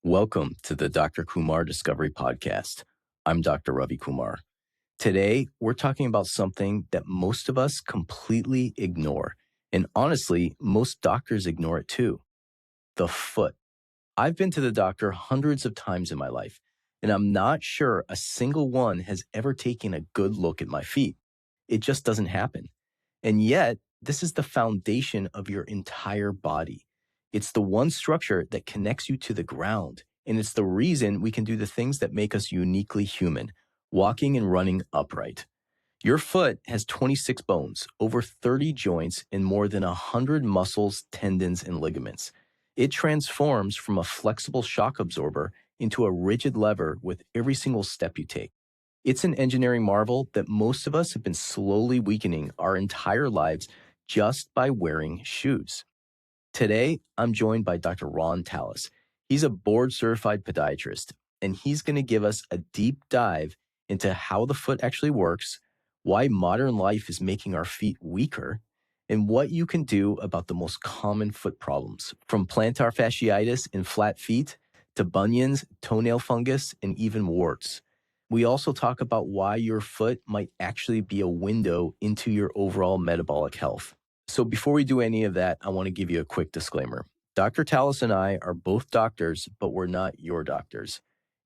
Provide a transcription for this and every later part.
Welcome to the Dr. Kumar Discovery Podcast. I'm Dr. Ravi Kumar. Today, we're talking about something that most of us completely ignore. And honestly, most doctors ignore it too. The foot. I've been to the doctor hundreds of times in my life, and I'm not sure a single one has ever taken a good look at my feet. It just doesn't happen. And yet, this is the foundation of your entire body. It's the one structure that connects you to the ground, and it's the reason we can do the things that make us uniquely human, walking and running upright. Your foot has 26 bones, over 30 joints, and more than 100 muscles, tendons, and ligaments. It transforms from a flexible shock absorber into a rigid lever with every single step you take. It's an engineering marvel that most of us have been slowly weakening our entire lives just by wearing shoes. Today, I'm joined by Dr. Ronald Talis. He's a board-certified podiatrist, and he's going to give us a deep dive into how the foot actually works, why modern life is making our feet weaker, and what you can do about the most common foot problems, from plantar fasciitis and flat feet to bunions, toenail fungus, and even warts. We also talk about why your foot might actually be a window into your overall metabolic health. So before we do any of that, I want to give you a quick disclaimer. Dr. Talis and I are both doctors, but we're not your doctors.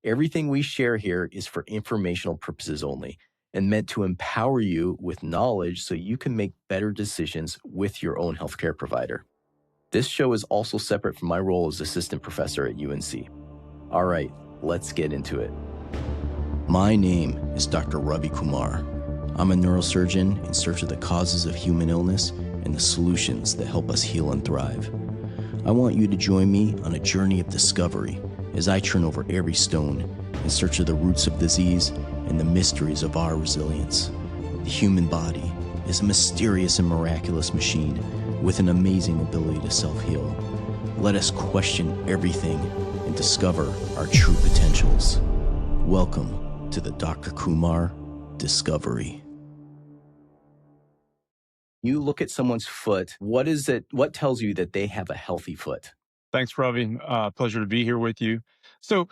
Everything we share here is for informational purposes only and meant to empower you with knowledge so you can make better decisions with your own healthcare provider. This show is also separate from my role as assistant professor at UNC. All right, let's get into it. My name is Dr. Ravi Kumar. I'm a neurosurgeon in search of the causes of human illness and the solutions that help us heal and thrive. I want you to join me on a journey of discovery as I turn over every stone in search of the roots of disease and the mysteries of our resilience. The human body is a mysterious and miraculous machine with an amazing ability to self-heal. Let us question everything and discover our true potentials. Welcome to the Dr. Kumar Discovery. You look at someone's foot, what tells you that they have a healthy foot? Thanks, Ravi. Pleasure to be here with you. So,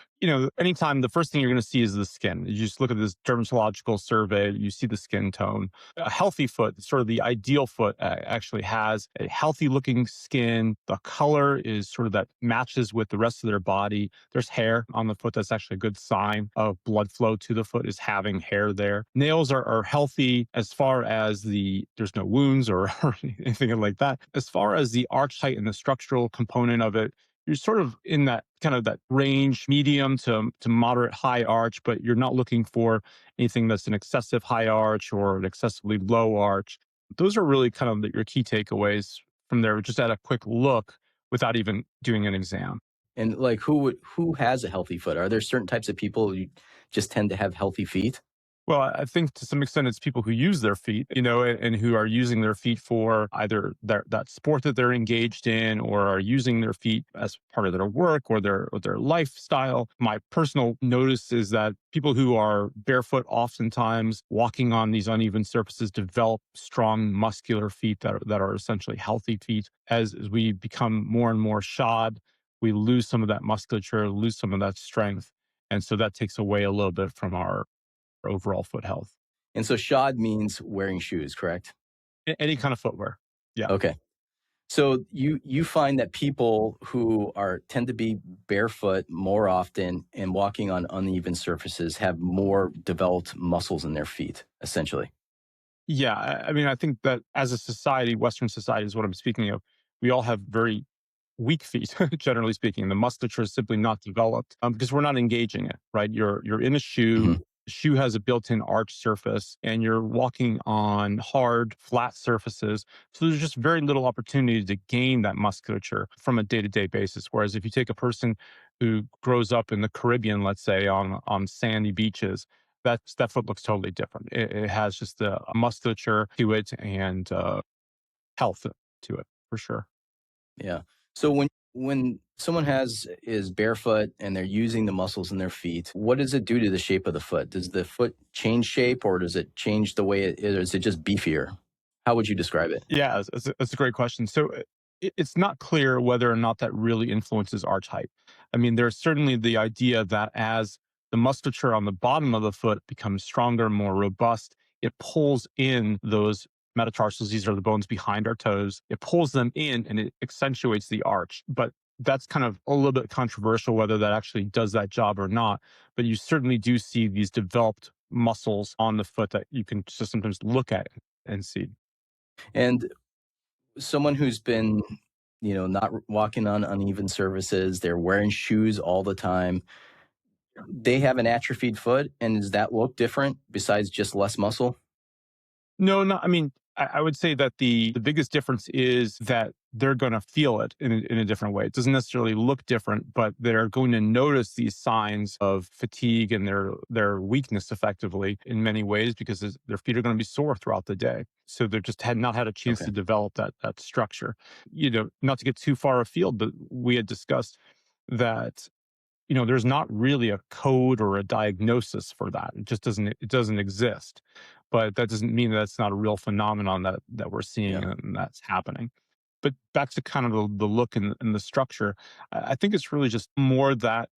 anytime the first thing you're going to see is the skin. You just look at this dermatological survey, you see the skin tone. A healthy foot, sort of the ideal foot, actually has a healthy looking skin. The color is sort of that matches with the rest of their body. There's hair on the foot. That's actually a good sign of blood flow to the foot, is having hair there. Nails are healthy as far as there's no wounds or anything like that. As far as the arch height and the structural component of it, you're sort of in that kind of that range, medium to moderate high arch, but you're not looking for anything that's an excessive high arch or an excessively low arch. Those are really kind of your key takeaways from there, just at a quick look without even doing an exam. And like who has a healthy foot? Are there certain types of people who just tend to have healthy feet? Well, I think to some extent it's people who use their feet, and who are using their feet for either that sport that they're engaged in, or are using their feet as part of their work or their lifestyle. My personal notice is that people who are barefoot, oftentimes walking on these uneven surfaces, develop strong muscular feet that are essentially healthy feet. As we become more and more shod, we lose some of that musculature, lose some of that strength. And so that takes away a little bit from our overall foot health. And so shod means wearing shoes, correct? Any kind of footwear. Yeah. Okay. So you find that people who tend to be barefoot more often and walking on uneven surfaces have more developed muscles in their feet, essentially. Yeah. I mean, I think that as a society, Western society is what I'm speaking of, we all have very weak feet, generally speaking. The musculature is simply not developed because we're not engaging it, right? You're in a shoe. Mhm. The shoe has a built-in arch surface, and you're walking on hard, flat surfaces. So there's just very little opportunity to gain that musculature from a day-to-day basis. Whereas if you take a person who grows up in the Caribbean, let's say on sandy beaches, that foot looks totally different. It has just a musculature to it and health to it, for sure. Yeah. So when someone is barefoot and they're using the muscles in their feet, what does it do to the shape of the foot? Does the foot change shape, or does it change the way it is, or is it just beefier? How would you describe it? Yeah, that's a great question. So it's not clear whether or not that really influences arch height. I mean, there's certainly the idea that as the musculature on the bottom of the foot becomes stronger, more robust, it pulls in those metatarsals. These are the bones behind our toes. It pulls them in and it accentuates the arch. But that's kind of a little bit controversial whether that actually does that job or not. But you certainly do see these developed muscles on the foot that you can just sometimes look at and see. And someone who's been, not walking on uneven surfaces, they're wearing shoes all the time, they have an atrophied foot. And does that look different besides just less muscle? No, I mean, I would say that the biggest difference is that they're going to feel it in a different way. It doesn't necessarily look different, but they're going to notice these signs of fatigue and their weakness effectively in many ways because their feet are going to be sore throughout the day. So they're just had not had a chance Okay. to develop that structure. Not to get too far afield, but we had discussed that there's not really a code or a diagnosis for that. It doesn't exist. But that doesn't mean that's not a real phenomenon that we're seeing Yeah. and that's happening. But back to kind of the look and the structure, I think it's really just more that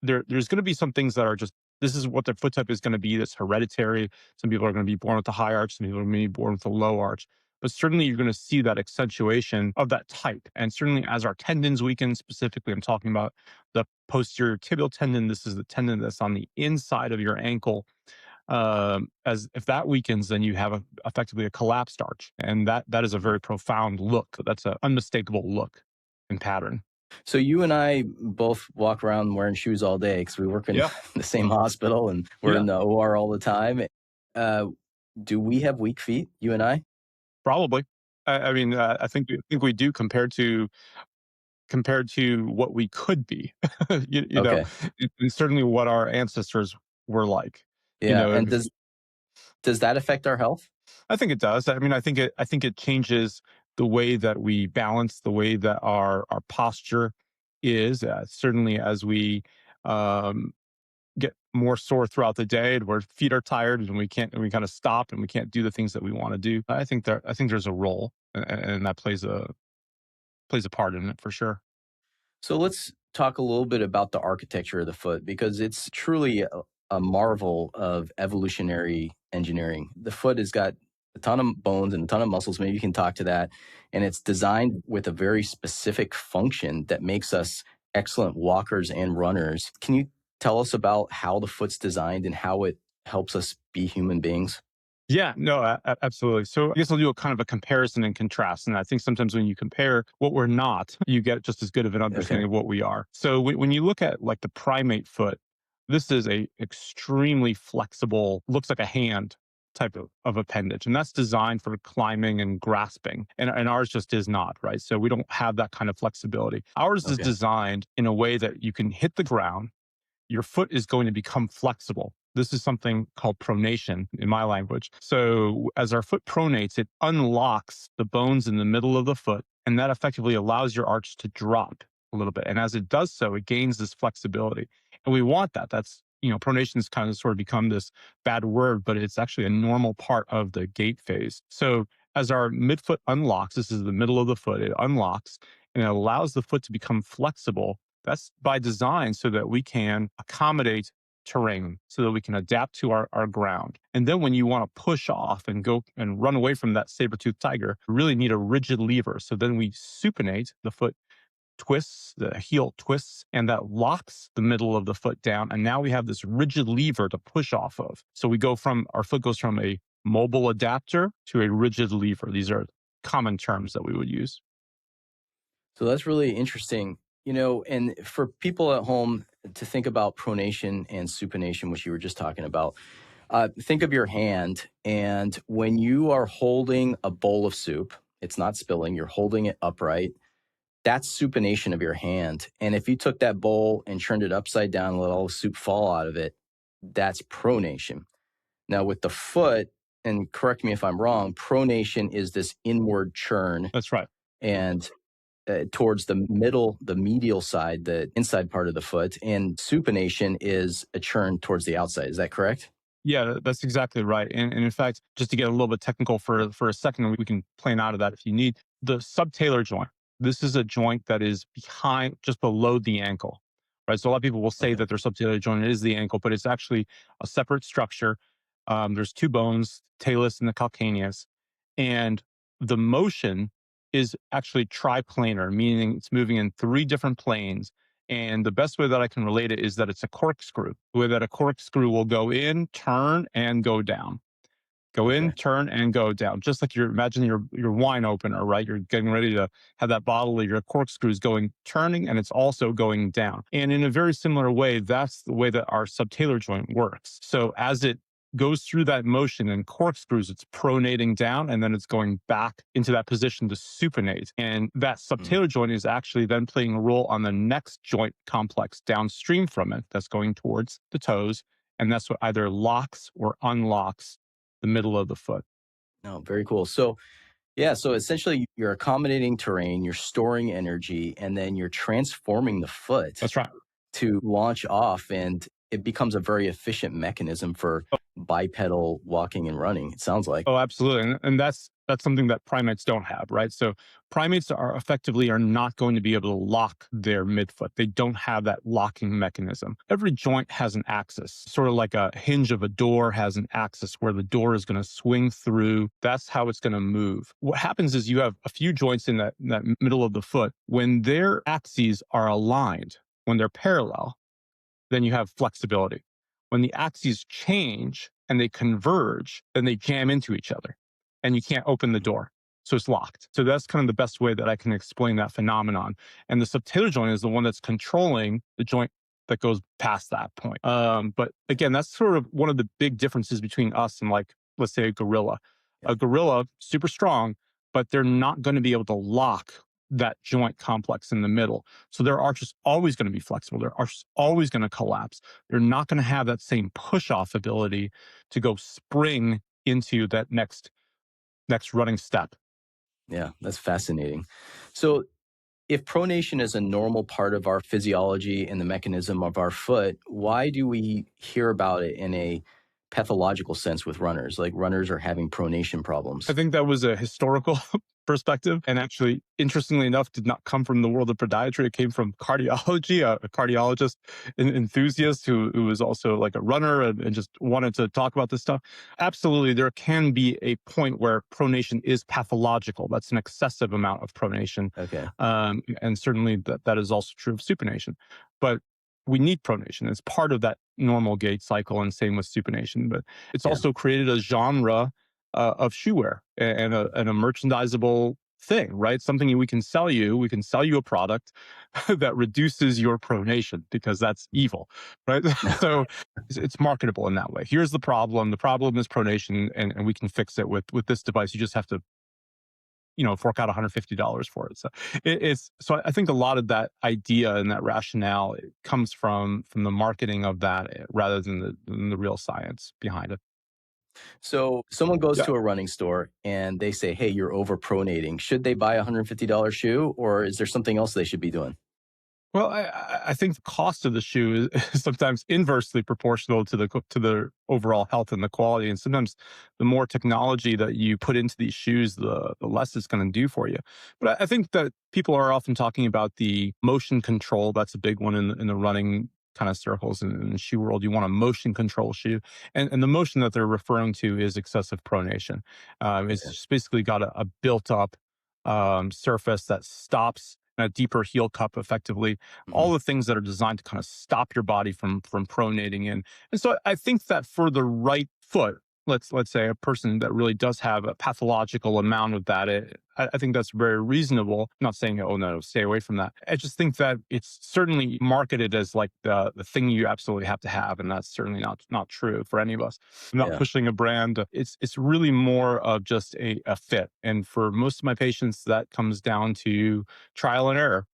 there's going to be some things that are just this is what their foot type is going to be. That's hereditary. Some people are going to be born with a high arch. Some people are going to be born with a low arch. But certainly, you're going to see that accentuation of that type. And certainly, as our tendons weaken, specifically, I'm talking about the posterior tibial tendon. This is the tendon that's on the inside of your ankle. As if that weakens, then you have effectively a collapsed arch, and that is a very profound look. That's an unmistakable look and pattern. So you and I both walk around wearing shoes all day because we work in Yeah, the same hospital and we're yeah, in the OR all the time. Uh, do we have weak feet, you and I? probably. I mean, I think we do compared to what we could be. you know, Okay. and certainly what our ancestors were like. You Yeah. know, And if, does that affect our health? I think it does. I mean, I think it changes the way that we balance, the way that our posture is. Certainly, as we um, get more sore throughout the day, and our feet are tired, and we kind of stop, and we can't do the things that we want to do. I think there's a role, and that plays a part in it for sure. So let's talk a little bit about the architecture of the foot because it's truly a marvel of evolutionary engineering. The foot has got a ton of bones and a ton of muscles. Maybe you can talk to that. And it's designed with a very specific function that makes us excellent walkers and runners. Can you tell us about how the foot's designed and how it helps us be human beings? Yeah, no, absolutely. So I guess I'll do a kind of a comparison and contrast. And I think sometimes when you compare what we're not, you get just as good of an Okay. understanding of what we are. So when you look at like the primate foot, this is a extremely flexible, looks like a hand type of appendage. And that's designed for climbing and grasping. And ours just is not, right? So we don't have that kind of flexibility. Ours is Okay. designed in a way that you can hit the ground, your foot is going to become flexible. This is something called pronation in my language. So, as our foot pronates, it unlocks the bones in the middle of the foot, and that effectively allows your arch to drop a little bit. And as it does so, it gains this flexibility. And we want that. Pronation has kind of sort of become this bad word, but it's actually a normal part of the gait phase. So, as our midfoot unlocks, this is the middle of the foot, it unlocks and it allows the foot to become flexible. That's by design so that we can accommodate terrain, so that we can adapt to our ground. And then when you want to push off and go and run away from that saber-toothed tiger, you really need a rigid lever. So then we supinate, the foot twists, the heel twists, and that locks the middle of the foot down. And now we have this rigid lever to push off of. So our foot goes from a mobile adapter to a rigid lever. These are common terms that we would use. So that's really interesting. And for people at home to think about pronation and supination, which you were just talking about, think of your hand. And when you are holding a bowl of soup, it's not spilling, you're holding it upright. That's supination of your hand. And if you took that bowl and turned it upside down and let all the soup fall out of it, that's pronation. Now, with the foot, and correct me if I'm wrong, pronation is this inward churn. That's right. And towards the medial side, the inside part of the foot, and supination is a churn towards the outside. Is that correct? Yeah, that's exactly right. And in fact, just to get a little bit technical for a second, we can plane out of that if you need. The subtalar joint. This is a joint that is behind, just below the ankle, right? So a lot of people will say Okay. that their subtalar joint is the ankle, but it's actually a separate structure. There's two bones, talus and the calcaneus, and the motion is actually triplanar, meaning it's moving in three different planes. And the best way that I can relate it is that it's a corkscrew, where that a corkscrew will go in, turn, and go down. Go in, Okay. turn, and go down. Just like you're imagining your wine opener, right? You're getting ready to have that bottle of your corkscrew is going turning and it's also going down. And in a very similar way, that's the way that our subtalar joint works. So as it goes through that motion and corkscrews, it's pronating down and then it's going back into that position to supinate. And that Mm. subtalar joint is actually then playing a role on the next joint complex downstream from it that's going towards the toes. And that's what either locks or unlocks the middle of the foot. No, very cool. So, yeah, so essentially you're accommodating terrain, you're storing energy, and then you're transforming the foot That's right. to launch off, and it becomes a very efficient mechanism for bipedal walking and running, it sounds like. Oh, absolutely. And that's something that primates don't have, right? So primates are effectively are not going to be able to lock their midfoot. They don't have that locking mechanism. Every joint has an axis, sort of like a hinge of a door has an axis where the door is going to swing through. That's how it's going to move. What happens is you have a few joints in that middle of the foot. When their axes are aligned, when they're parallel, then you have flexibility. When the axes change and they converge, then they jam into each other and you can't open the door. So it's locked. So that's kind of the best way that I can explain that phenomenon. And the subtalar joint is the one that's controlling the joint that goes past that point. But again, that's sort of one of the big differences between us and, like, let's say a gorilla. Yeah. A gorilla, super strong, but they're not going to be able to lock that joint complex in the middle. So their arch is always going to be flexible. Their arch is always going to collapse. They're not going to have that same push off ability to go spring into that next running step. Yeah, that's fascinating. So, if pronation is a normal part of our physiology and the mechanism of our foot, why do we hear about it in a pathological sense with runners? Like runners are having pronation I problems. think that was a historical perspective. And actually, interestingly enough, did not come from the world of podiatry. It came from cardiology, a cardiologist, an enthusiast who was also like a runner and just wanted to talk about this stuff. Absolutely, there can be a point where pronation is pathological. That's an excessive amount of pronation. Okay. And certainly that is also true of supination. But we need pronation. It's part of that normal gait cycle, and same with supination. But it's Yeah. also created a genre of shoe wear and a merchandisable thing, right? Something we can sell you. We can sell you a product that reduces your pronation because that's evil, right? So it's marketable in that way. Here's the problem. The problem is pronation, and we can fix it with this device. You just have to, fork out $150 for it. So I think a lot of that idea and that rationale comes from the marketing of that, rather than the real science behind it. So, someone goes Yeah. to a running store and they say, "Hey, you're overpronating." Should they buy a $150 shoe, or is there something else they should be doing? Well, I think the cost of the shoe is sometimes inversely proportional to the overall health and the quality. And sometimes the more technology that you put into these shoes, the less it's going to do for you. But I think that people are often talking about the motion control. That's a big one in the running kind of circles in the shoe world. You want a motion control shoe, and the motion that they're referring to is excessive pronation. It's Okay. just basically got a built up surface that stops a deeper heel cup effectively, Mhm. all the things that are designed to kind of stop your body from pronating in. And so I think that for the right foot, let's say a person that really does have a pathological amount of that, I think that's very reasonable. I'm not saying, oh no, stay away from that. I just think that it's certainly marketed as like the thing you absolutely have to have, and that's certainly not true for any of us. I'm not Yeah. pushing a brand. It's really more of just a fit. And for most of my patients, that comes down to trial and error.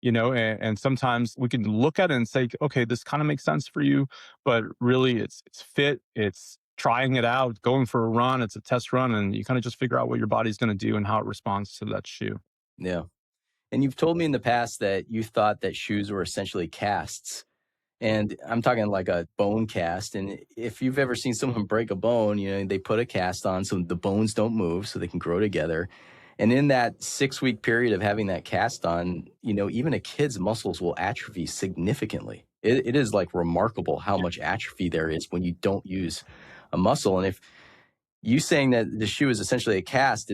And sometimes we can look at it and say, okay, this kind of makes sense for you, but really it's fit, it's trying it out, going for a run, it's a test run, and you kind of just figure out what your body's going to do and how it responds to that shoe. Yeah. And you've told me in the past that you thought that shoes were essentially casts. And I'm talking like a bone cast. And if you've ever seen someone break a bone, they put a cast on so the bones don't move so they can grow together. And in that 6-week period of having that cast on, even a kid's muscles will atrophy significantly. It is like remarkable how much atrophy there is when you don't use a muscle. And if you saying that the shoe is essentially a cast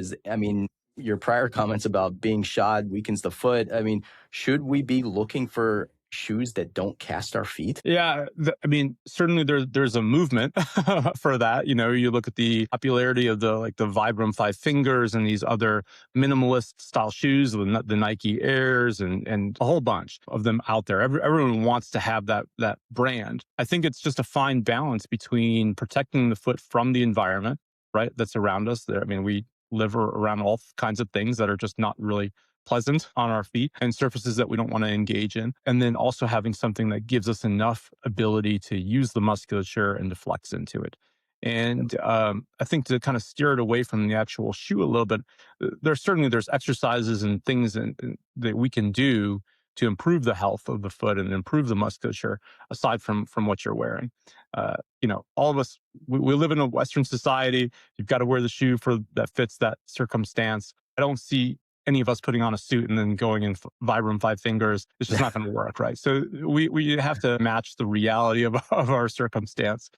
your prior comments about being shod weakens the foot. Should we be looking for shoes that don't cast our feet? Yeah, certainly there's a movement for that. You look at the popularity of the Vibram 5 Fingers and these other minimalist style shoes, the Nike Airs and a whole bunch of them out there. Everyone wants to have that brand. I think it's just a fine balance between protecting the foot from the environment, right, that's around us. We live around all kinds of things that are just not really pleasant on our feet and surfaces that we don't want to engage in. And then also having something that gives us enough ability to use the musculature and to flex into it. And I think to kind of steer it away from the actual shoe a little bit, there's exercises and things that we can do to improve the health of the foot and improve the musculature aside from what you're wearing. All of us, we live in a Western society. You've got to wear the shoe that fits that circumstance. I don't see any of us putting on a suit and then going in Vibram 5 Fingers. It's just not going to work, right? So we have to match the reality of our circumstance,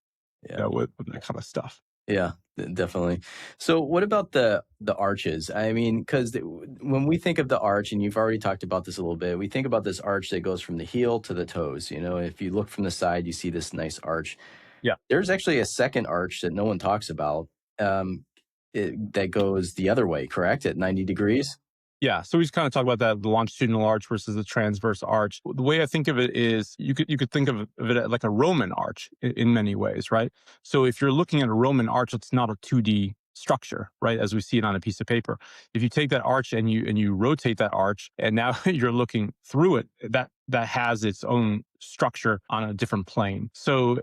with that kind of stuff. Yeah, definitely. So what about the arches? Because when we think of the arch, and you've already talked about this a little bit, we think about this arch that goes from the heel to the toes. If you look from the side, you see this nice arch. Yeah. There's actually a second arch that no one talks about that goes the other way, correct? At 90 degrees? Yeah, so we just kind of talk about that, the longitudinal arch versus the transverse arch. The way I think of it is you could think of it like a Roman arch in many ways, right? So if you're looking at a Roman arch, it's not a 2D structure, right, as we see it on a piece of paper. If you take that arch and you rotate that arch, and now you're looking through it, that has its own structure on a different plane. So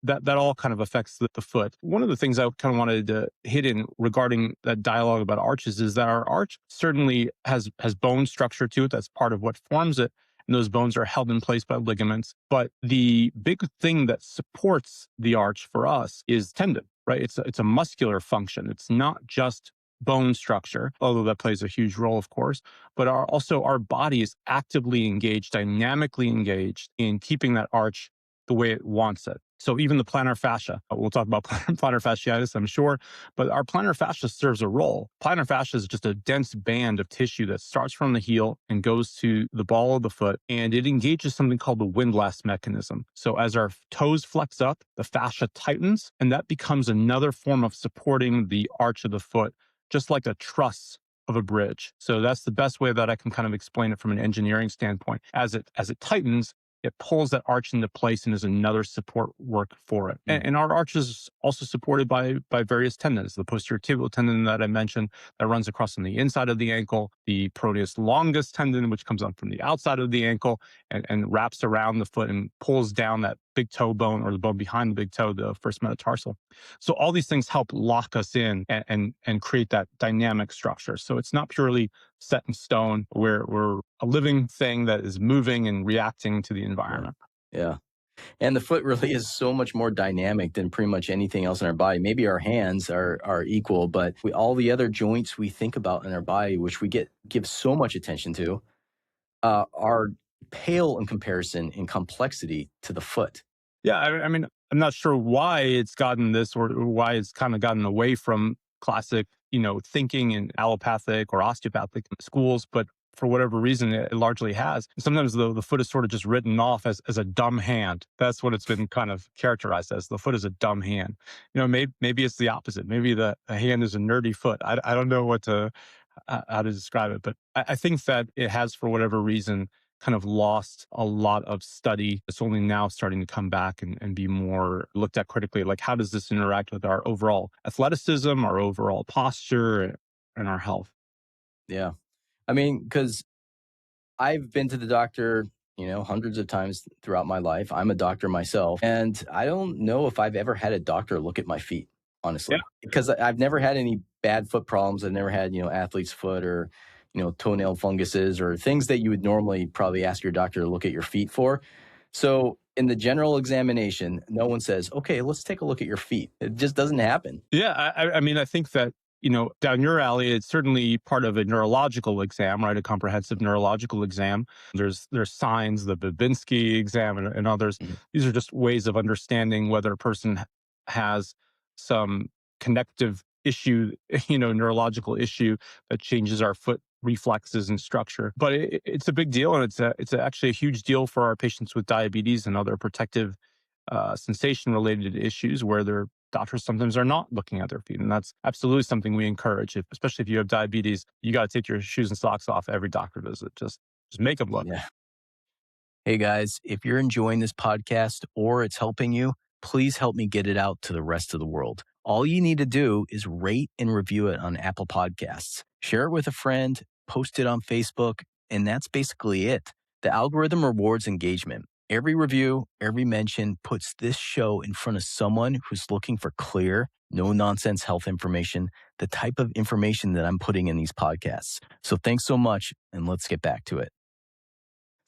that all kind of affects the foot. One of the things I kind of wanted to hit in regarding that dialogue about arches is that our arch certainly has bone structure to it. That's part of what forms it. And those bones are held in place by ligaments. But the big thing that supports the arch for us is tendon, right? It's a muscular function. It's not just bone structure, although that plays a huge role, of course, but also our body is actively engaged, dynamically engaged in keeping that arch the way it wants it. So even the plantar fascia, we'll talk about plantar fasciitis, I'm sure, but our plantar fascia serves a role. Plantar fascia is just a dense band of tissue that starts from the heel and goes to the ball of the foot, and it engages something called the windlass mechanism. So as our toes flex up, the fascia tightens, and that becomes another form of supporting the arch of the foot, just like a truss of a bridge. So that's the best way that I can kind of explain it from an engineering standpoint. As it tightens, it pulls that arch into place and is another support work for it. And our arch is also supported by various tendons. The posterior tibial tendon that I mentioned that runs across on the inside of the ankle, the proteus longus tendon, which comes up from the outside of the ankle and wraps around the foot and pulls down that big toe bone, or the bone behind the big toe, the first metatarsal. So all these things help lock us in and create that dynamic structure. So it's not purely set in stone. We're a living thing that is moving and reacting to the environment. Yeah. And the foot really is so much more dynamic than pretty much anything else in our body. Maybe our hands are equal, but all the other joints we think about in our body, which we give so much attention to, are pale in comparison in complexity to the foot. Yeah, I'm not sure why it's gotten this, or why it's kind of gotten away from classic, thinking in allopathic or osteopathic schools, but for whatever reason, it largely has. Sometimes the foot is sort of just written off as a dumb hand. That's what it's been kind of characterized as. The foot is a dumb hand. Maybe it's the opposite. Maybe the hand is a nerdy foot. I don't know how to describe it, but I think that it has, for whatever reason, kind of lost a lot of study. It's only now starting to come back and be more looked at critically. Like, how does this interact with our overall athleticism, our overall posture, and our health? Yeah. Because I've been to the doctor, hundreds of times throughout my life. I'm a doctor myself, and I don't know if I've ever had a doctor look at my feet, honestly, because I've never had any bad foot problems. I've never had, athlete's foot or, toenail funguses or things that you would normally probably ask your doctor to look at your feet for. So in the general examination, no one says, okay, let's take a look at your feet. It just doesn't happen. Yeah, I think that down your alley, it's certainly part of a neurological exam, right? A comprehensive neurological exam. There's signs, the Babinski exam and others. Mhm. These are just ways of understanding whether a person has some connective issue, neurological issue that changes our foot reflexes and structure. But it's a big deal, and it's actually a huge deal for our patients with diabetes and other protective sensation related issues where their doctors sometimes are not looking at their feet. And that's absolutely something we encourage, especially if you have diabetes. You got to take your shoes and socks off every doctor visit. Just make them look. Yeah. Hey guys, if you're enjoying this podcast or it's helping you, please help me get it out to the rest of the world. All you need to do is rate and review it on Apple Podcasts. Share it with a friend, post it on Facebook, and that's basically it. The algorithm rewards engagement. Every review, every mention puts this show in front of someone who's looking for clear, no nonsense health information, the type of information that I'm putting in these podcasts. So thanks so much, and let's get back to it.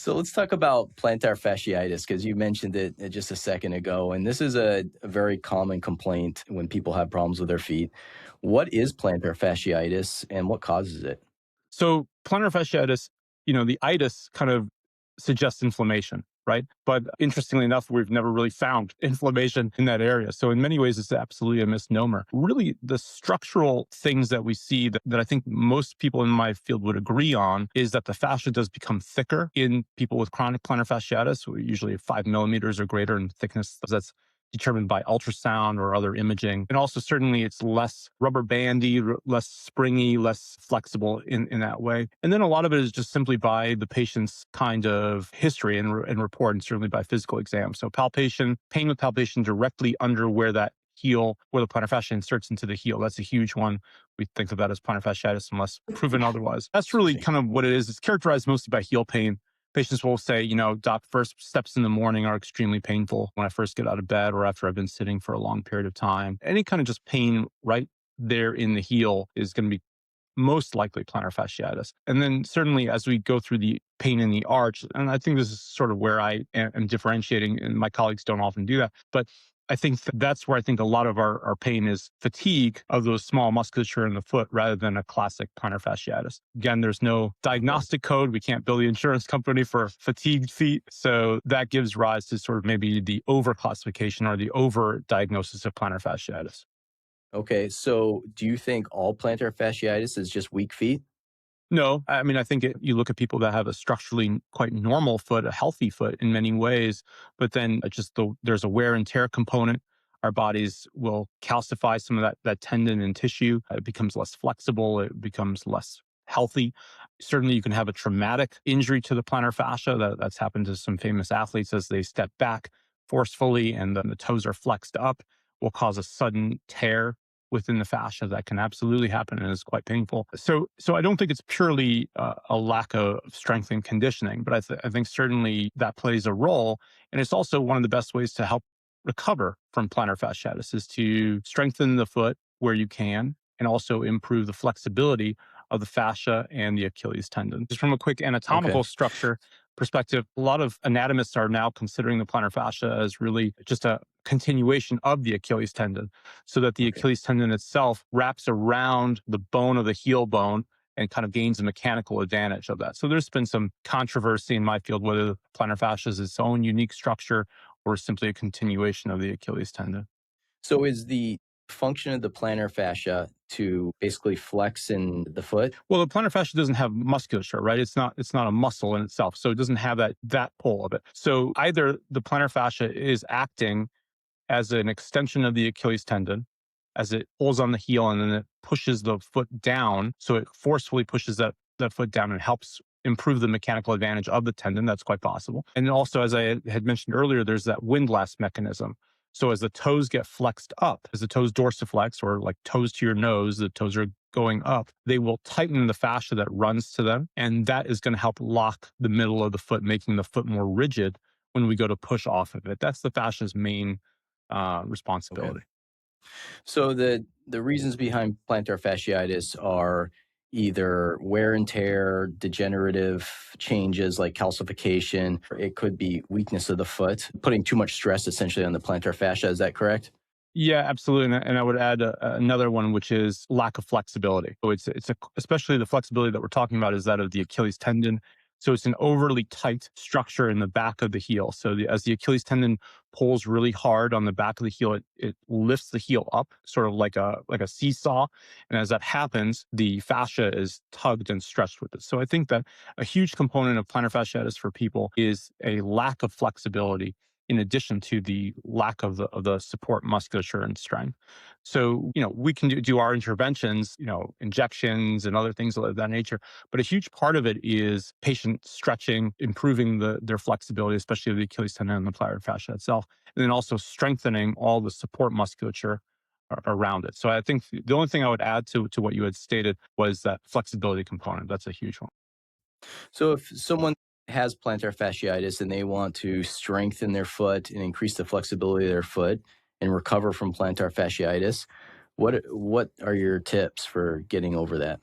So let's talk about plantar fasciitis because you mentioned it just a second ago. And this is a very common complaint when people have problems with their feet. What is plantar fasciitis and what causes it? So plantar fasciitis, the itis kind of suggests inflammation, right? But interestingly enough, we've never really found inflammation in that area. So in many ways, it's absolutely a misnomer. Really, the structural things that we see that I think most people in my field would agree on is that the fascia does become thicker in people with chronic plantar fasciitis, usually 5 millimeters or greater in thickness. That's determined by ultrasound or other imaging. And also, certainly, it's less rubber bandy, less springy, less flexible in that way. And then a lot of it is just simply by the patient's kind of history and report, and certainly by physical exam. So palpation, pain with palpation directly under where that heel, where the plantar fascia inserts into the heel. That's a huge one. We think of that as plantar fasciitis unless proven otherwise. That's really kind of what it is. It's characterized mostly by heel pain. Patients will say, doc, first steps in the morning are extremely painful when I first get out of bed or after I've been sitting for a long period of time. Any kind of just pain right there in the heel is going to be most likely plantar fasciitis. And then certainly as we go through the pain in the arch, and I think this is sort of where I am differentiating, and my colleagues don't often do that, but I think that's where I think a lot of our pain is fatigue of those small musculature in the foot rather than a classic plantar fasciitis. Again, there's no diagnostic code. We can't bill the insurance company for fatigued feet. So that gives rise to sort of maybe the overclassification or the over-diagnosis of plantar fasciitis. Okay, so do you think all plantar fasciitis is just weak feet? No, I mean, I think you look at people that have a structurally quite normal foot, a healthy foot in many ways, but then there's a wear and tear component. Our bodies will calcify some of that tendon and tissue. It becomes less flexible. It becomes less healthy. Certainly, you can have a traumatic injury to the plantar fascia. That's happened to some famous athletes as they step back forcefully and then the toes are flexed up, will cause a sudden tear within the fascia. That can absolutely happen and is quite painful. So I don't think it's purely a lack of strength and conditioning, but I think certainly that plays a role. And it's also one of the best ways to help recover from plantar fasciitis is to strengthen the foot where you can and also improve the flexibility of the fascia and the Achilles tendon. Just from a quick Okay. anatomical structure perspective, a lot of anatomists are now considering the plantar fascia as really just a continuation of the Achilles tendon, so that the Okay. Achilles tendon itself wraps around the bone of the heel bone and kind of gains a mechanical advantage of that. So there's been some controversy in my field whether the plantar fascia is its own unique structure or simply a continuation of the Achilles tendon. So is the function of the plantar fascia to basically flex in the foot? Well, the plantar fascia doesn't have musculature, right? It's not a muscle in itself, so it doesn't have that pull of it. So either the plantar fascia is acting as an extension of the Achilles tendon, as it pulls on the heel and then it pushes the foot down. So it forcefully pushes that foot down and helps improve the mechanical advantage of the tendon. That's quite possible. And also, as I had mentioned earlier, there's that windlass mechanism. So as the toes get flexed up, as the toes dorsiflex or like toes to your nose, the toes are going up, they will tighten the fascia that runs to them. And that is going to help lock the middle of the foot, making the foot more rigid when we go to push off of it. That's the fascia's main Okay. responsibility. So the reasons behind plantar fasciitis are either wear and tear, degenerative changes like calcification. It could be weakness of the foot, putting too much stress essentially on the plantar fascia. Is that correct? Yeah, absolutely. And I would add another one, which is lack of flexibility. So especially the flexibility that we're talking about is that of the Achilles tendon. So it's an overly tight structure in the back of the heel. So as the Achilles tendon pulls really hard on the back of the heel, it lifts the heel up, sort of like a seesaw. And as that happens, the fascia is tugged and stretched with it. So I think that a huge component of plantar fasciitis for people is a lack of flexibility in addition to the lack of the support musculature and strength. So, we can do our interventions, injections and other things of that nature. But a huge part of it is patient stretching, improving their flexibility, especially of the Achilles tendon and the plantar fascia itself, and then also strengthening all the support musculature around it. So I think the only thing I would add to what you had stated was that flexibility component. That's a huge one. So if someone has plantar fasciitis and they want to strengthen their foot and increase the flexibility of their foot and recover from plantar fasciitis, what are your tips for getting over that?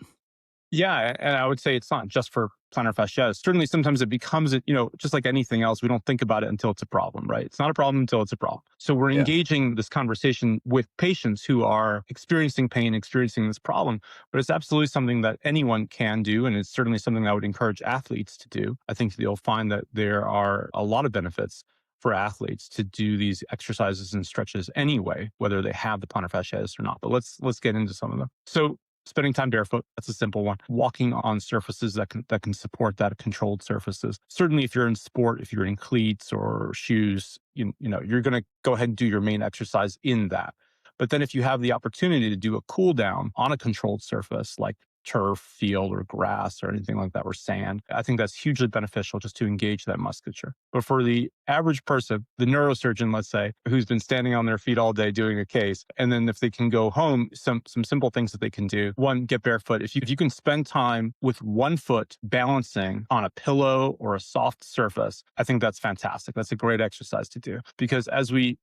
Yeah, and I would say it's not just for plantar fasciitis. Certainly, sometimes it becomes, just like anything else, we don't think about it until it's a problem, right? It's not a problem until it's a problem. So we're Yeah. engaging this conversation with patients who are experiencing pain, experiencing this problem, but it's absolutely something that anyone can do, and it's certainly something I would encourage athletes to do. I think you'll find that there are a lot of benefits for athletes to do these exercises and stretches anyway, whether they have the plantar fasciitis or not. But let's get into some of them. So spending time barefoot, that's a simple one. Walking on surfaces that can support that, controlled surfaces. Certainly if you're in sport, if you're in cleats or shoes, you're going to go ahead and do your main exercise in that. But then if you have the opportunity to do a cool down on a controlled surface like turf, field, or grass, or anything like that, or sand, I think that's hugely beneficial just to engage that musculature. But for the average person, the neurosurgeon, let's say, who's been standing on their feet all day doing a case, and then if they can go home, some simple things that they can do. One, get barefoot. If you can spend time with one foot balancing on a pillow or a soft surface, I think that's fantastic. That's a great exercise to do, because as we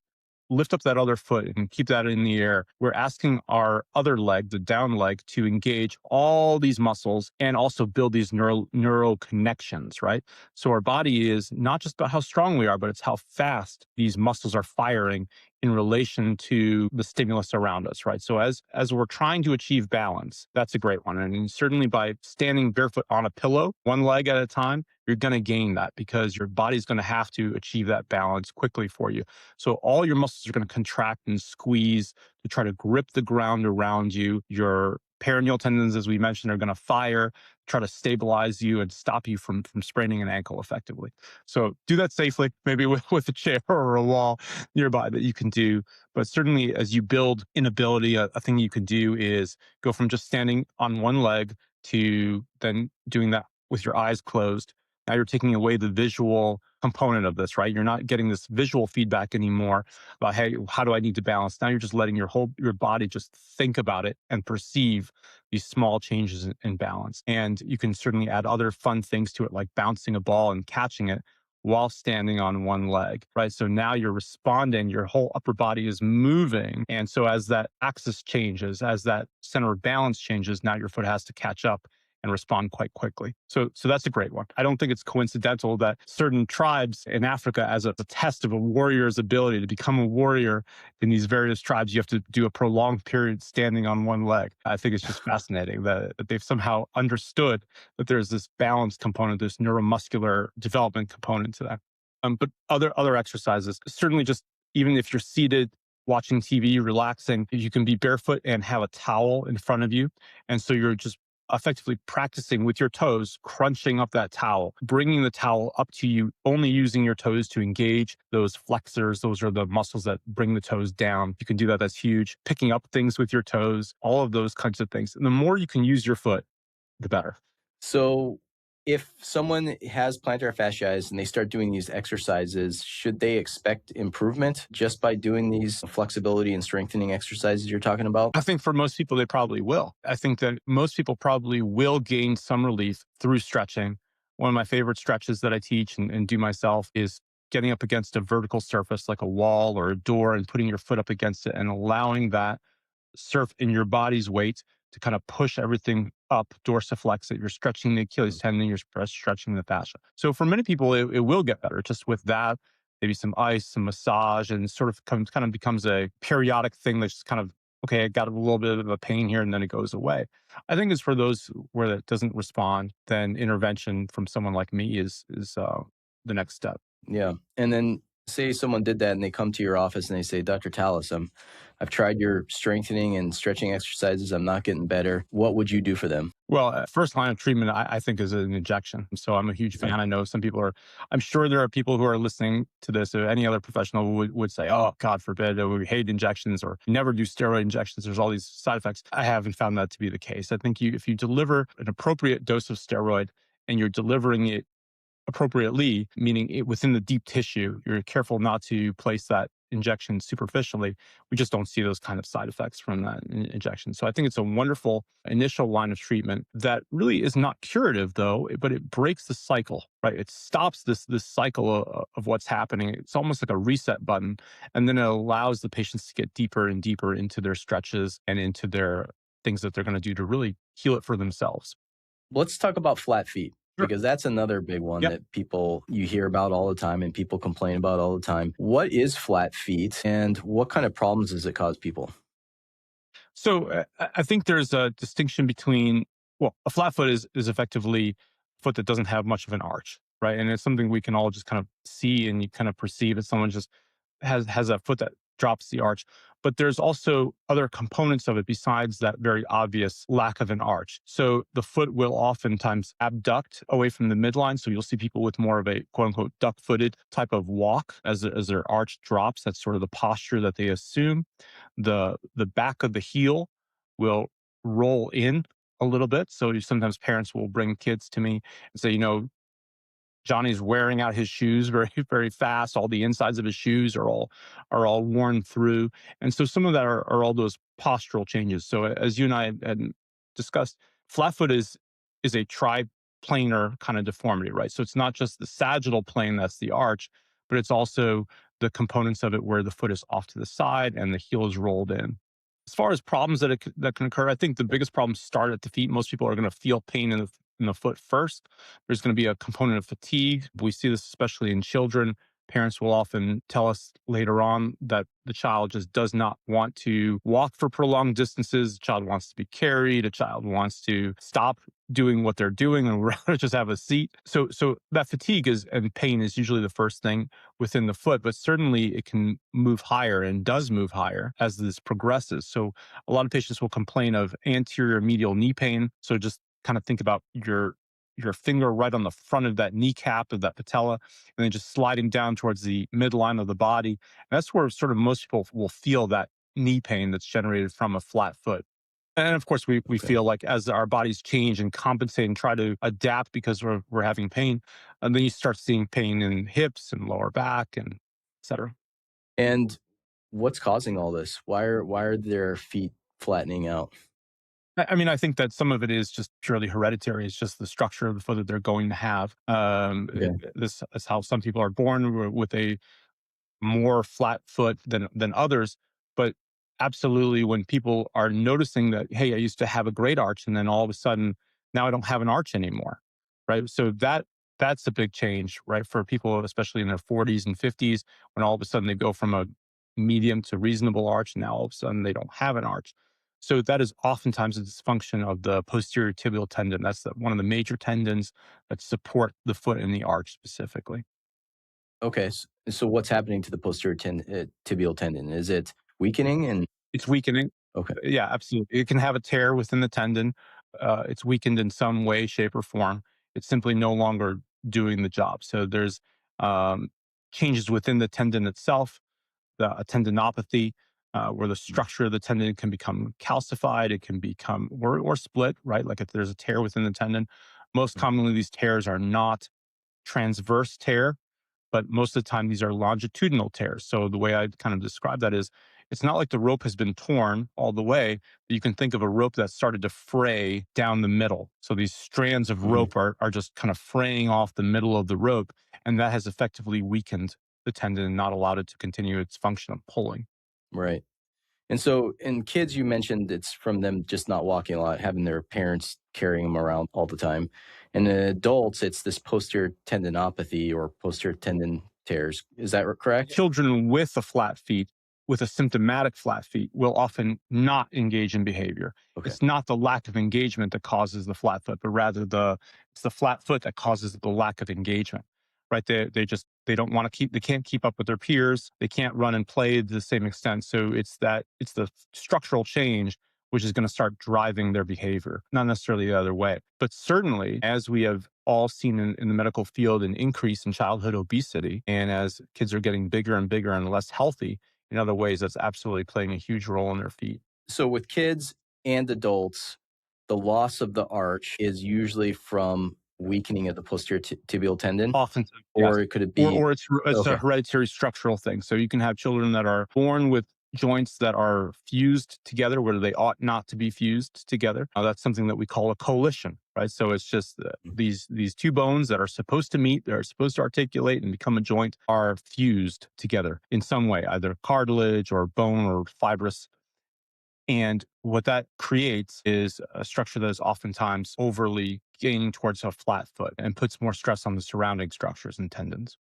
lift up that other foot and keep that in the air, we're asking our other leg, the down leg, to engage all these muscles and also build these neural connections, right? So our body is not just about how strong we are, but it's how fast these muscles are firing in relation to the stimulus around us, right? So as we're trying to achieve balance, that's a great one. And certainly by standing barefoot on a pillow, one leg at a time, you're going to gain that because your body's going to have to achieve that balance quickly for you. So all your muscles are going to contract and squeeze to try to grip the ground around you. Your peroneal tendons, as we mentioned, are going to fire, try to stabilize you and stop you from spraining an ankle effectively. So do that safely, maybe with a chair or a wall nearby that you can do. But certainly as you build inability, a thing you could do is go from just standing on one leg to then doing that with your eyes closed. Now you're taking away the visual component of this, right? You're not getting this visual feedback anymore about, hey, how do I need to balance? Now you're just letting your body just think about it and perceive these small changes in balance. And you can certainly add other fun things to it, like bouncing a ball and catching it while standing on one leg, right? So now you're responding, your whole upper body is moving. And so as that axis changes, as that center of balance changes, now your foot has to catch up and respond quite quickly. So that's a great one. I don't think it's coincidental that certain tribes in Africa, as a test of a warrior's ability to become a warrior in these various tribes, you have to do a prolonged period standing on one leg. I think it's just fascinating that they've somehow understood that there's this balance component, this neuromuscular development component to that. But other exercises, certainly just even if you're seated, watching TV, relaxing, you can be barefoot and have a towel in front of you. And so you're just effectively practicing with your toes, crunching up that towel, bringing the towel up to you, only using your toes to engage those flexors. Those are the muscles that bring the toes down. You can do that. That's huge. Picking up things with your toes, all of those kinds of things. And the more you can use your foot, the better. So, if someone has plantar fasciitis and they start doing these exercises, should they expect improvement just by doing these flexibility and strengthening exercises you're talking about? I think for most people, they probably will. I think that most people probably will gain some relief through stretching. One of my favorite stretches that I teach and do myself is getting up against a vertical surface like a wall or a door and putting your foot up against it and allowing that surf in your body's weight to kind of push everything up, dorsiflex it. You're stretching the Achilles tendon, you're stretching the fascia. So for many people, it will get better just with that maybe some ice, some massage, and sort of kind of becomes a periodic thing that's just kind of, okay, I got a little bit of a pain here and then it goes away. I think it's for those where it doesn't respond, then intervention from someone like me is the next step. Yeah. And then say someone did that and they come to your office and they say, Dr. Talis, I've tried your strengthening and stretching exercises. I'm not getting better. What would you do for them? Well, first line of treatment, I think, is an injection. So I'm a huge fan. I know some people are, I'm sure there are people who are listening to this, or any other professional would say, oh, God forbid, we hate injections or never do steroid injections. There's all these side effects. I haven't found that to be the case. I think if you deliver an appropriate dose of steroid and you're delivering it appropriately, meaning it within the deep tissue, you're careful not to place that injection superficially. We just don't see those kind of side effects from that injection. So I think it's a wonderful initial line of treatment that really is not curative though, but it breaks the cycle, right? It stops this cycle of what's happening. It's almost like a reset button. And then it allows the patients to get deeper and deeper into their stretches and into their things that they're going to do to really heal it for themselves. Let's talk about flat feet, Sure. because that's another big one Yep. that you hear about all the time and people complain about all the time. What is flat feet and what kind of problems does it cause people? So I think there's a distinction between, well, a flat foot is effectively a foot that doesn't have much of an arch, right? And it's something we can all just kind of see and you kind of perceive that someone just has a foot that drops the arch. But there's also other components of it besides that very obvious lack of an arch. So the foot will oftentimes abduct away from the midline. So you'll see people with more of a quote unquote duck footed type of walk as their arch drops. That's sort of the posture that they assume. The back of the heel will roll in a little bit. So sometimes parents will bring kids to me and say, Johnny's wearing out his shoes very, very fast. All the insides of his shoes are all worn through. And so some of that are all those postural changes. So as you and I had discussed, flat foot is a triplanar kind of deformity, right? So it's not just the sagittal plane that's the arch, but it's also the components of it where the foot is off to the side and the heel is rolled in. As far as problems that can occur, I think the biggest problems start at the feet. Most people are going to feel pain in the foot first. There's going to be a component of fatigue. We see this especially in children. Parents will often tell us later on that the child just does not want to walk for prolonged distances. The child wants to be carried. A child wants to stop doing what they're doing and rather just have a seat. So that fatigue and pain is usually the first thing within the foot, but certainly it can move higher and does move higher as this progresses. So a lot of patients will complain of anterior medial knee pain. So just kind of think about your finger right on the front of that kneecap of that patella, and then just sliding down towards the midline of the body. And that's where sort of most people will feel that knee pain that's generated from a flat foot. And of course, we Okay. feel like as our bodies change and compensate and try to adapt because we're having pain, and then you start seeing pain in hips and lower back and et cetera. And what's causing all this? Why are their feet flattening out? I mean, I think that some of it is just purely hereditary. It's just the structure of the foot that they're going to have. Okay. This is how some people are born with a more flat foot than others. But absolutely, when people are noticing that, hey, I used to have a great arch, and then all of a sudden now I don't have an arch anymore, right? So that's a big change, right, for people, especially in their 40s and 50s, when all of a sudden they go from a medium to reasonable arch, and now all of a sudden they don't have an arch. So that is oftentimes a dysfunction of the posterior tibial tendon. That's one of the major tendons that support the foot and the arch specifically. Okay. So what's happening to the tibial tendon? Is it weakening? And It's weakening. okay. Yeah, absolutely. It can have a tear within the tendon. It's weakened in some way, shape, or form. It's simply no longer doing the job. So there's um, changes within the tendon itself, a tendinopathy, where the structure of the tendon can become calcified. It can become or split, right? Like if there's a tear within the tendon. Most commonly, these tears are not transverse tear, but most of the time these are longitudinal tears. So the way I kind of describe that is it's not like the rope has been torn all the way. But you can think of a rope that started to fray down the middle. So these strands of Mhm. rope are just kind of fraying off the middle of the rope. And that has effectively weakened the tendon and not allowed it to continue its function of pulling. Right. And so in kids, you mentioned it's from them just not walking a lot, having their parents carrying them around all the time. And in adults, it's this posterior tendinopathy or posterior tendon tears. Is that correct? Children with a flat feet, with a symptomatic flat feet, will often not engage in behavior. Okay. It's not the lack of engagement that causes the flat foot, but rather it's the flat foot that causes the lack of engagement. Right? They don't want to they can't keep up with their peers. They can't run and play to the same extent. So it's the structural change which is going to start driving their behavior, not necessarily the other way. But certainly, as we have all seen in the medical field, an increase in childhood obesity, and as kids are getting bigger and bigger and less healthy, in other ways, that's absolutely playing a huge role in their feet. So with kids and adults, the loss of the arch is usually from weakening of the posterior tibial tendon, Often, yes. or could it be? Or it's a Okay. hereditary structural thing. So you can have children that are born with joints that are fused together where they ought not to be fused together. That's something that we call a coalition, right? So it's just these two bones that are supposed to meet, they're supposed to articulate and become a joint, are fused together in some way, either cartilage or bone or fibrous. And what that creates is a structure that is oftentimes overly gaining towards a flat foot and puts more stress on the surrounding structures and tendons.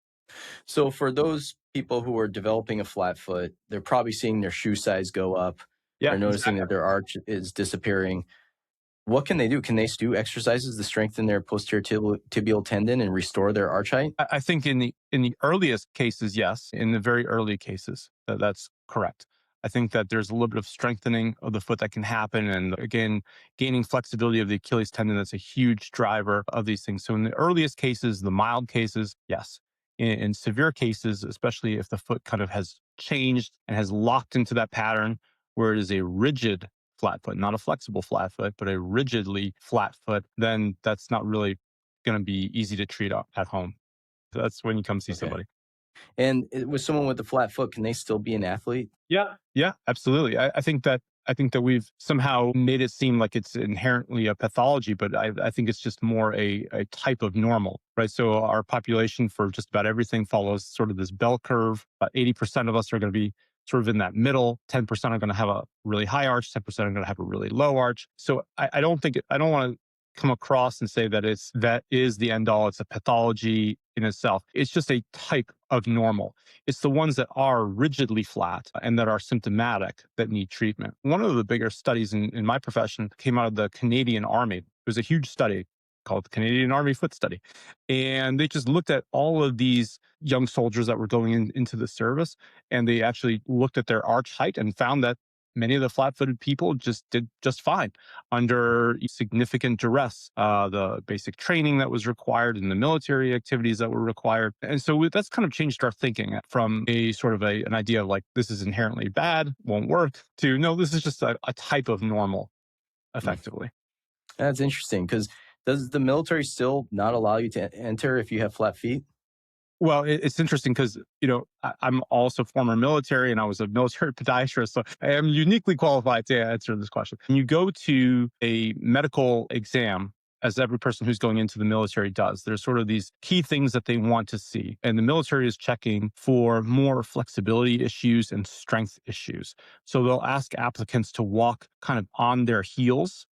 So for those people who are developing a flat foot, they're probably seeing their shoe size go up. Yeah, They're noticing exactly. that their arch is disappearing. What can they do? Can they do exercises to strengthen their posterior tibial tendon and restore their arch height? I think in the earliest cases, yes. In the very early cases, that's correct. I think that there's a little bit of strengthening of the foot that can happen. And again, gaining flexibility of the Achilles tendon, that's a huge driver of these things. So in the earliest cases, the mild cases, yes. In severe cases, especially if the foot kind of has changed and has locked into that pattern where it is a rigid flat foot, not a flexible flat foot, but a rigidly flat foot, then that's not really going to be easy to treat at home. So that's when you come see Okay. somebody. And with someone with a flat foot, can they still be an athlete? Yeah, absolutely. I think that we've somehow made it seem like it's inherently a pathology, but I think it's just more a type of normal, right? So our population for just about everything follows sort of this bell curve. About 80% of us are going to be sort of in that middle. 10% are going to have a really high arch. 10% are going to have a really low arch. So I don't think I don't want to come across and say that that is the end all. It's a pathology in itself. It's just a type of normal. It's the ones that are rigidly flat and that are symptomatic that need treatment. One of the bigger studies in my profession came out of the Canadian Army. It was a huge study called the Canadian Army Foot Study. And they just looked at all of these young soldiers that were going into the service, and they actually looked at their arch height and found that many of the flat-footed people just did just fine under significant duress, the basic training that was required and the military activities that were required. And so that's kind of changed our thinking from a sort of an idea of like, this is inherently bad, won't work, to no, this is just a type of normal, Mm. effectively. That's interesting because does the military still not allow you to enter if you have flat feet? Well, it's interesting because, I'm also former military and I was a military podiatrist. So I am uniquely qualified to answer this question. When you go to a medical exam, as every person who's going into the military does, there's sort of these key things that they want to see. And the military is checking for more flexibility issues and strength issues. So they'll ask applicants to walk kind of on their heels,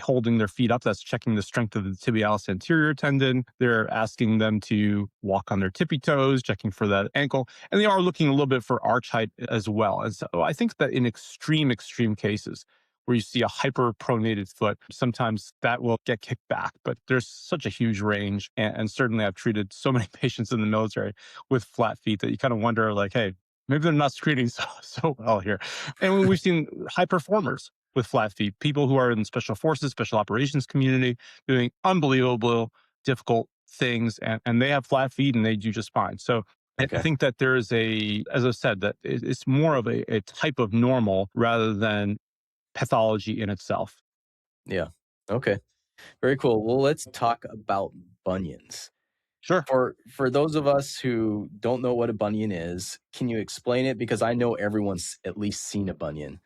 holding their feet up. That's checking the strength of the tibialis anterior tendon. They're asking them to walk on their tippy toes, checking for that ankle. And they are looking a little bit for arch height as well. And so I think that in extreme cases, where you see a hyperpronated foot, sometimes that will get kicked back. But there's such a huge range. And certainly I've treated so many patients in the military with flat feet that you kind of wonder, like, hey, maybe they're not screening so well here. And we've seen high performers with flat feet, people who are in special forces, special operations community, doing unbelievable, difficult things, and they have flat feet and they do just fine. So I Okay. think that there is as I said, that it's more of a type of normal rather than pathology in itself. Yeah. Okay. Very cool. Well, let's talk about bunions. Sure. For those of us who don't know what a bunion is, can you explain it? Because I know everyone's at least seen a bunion.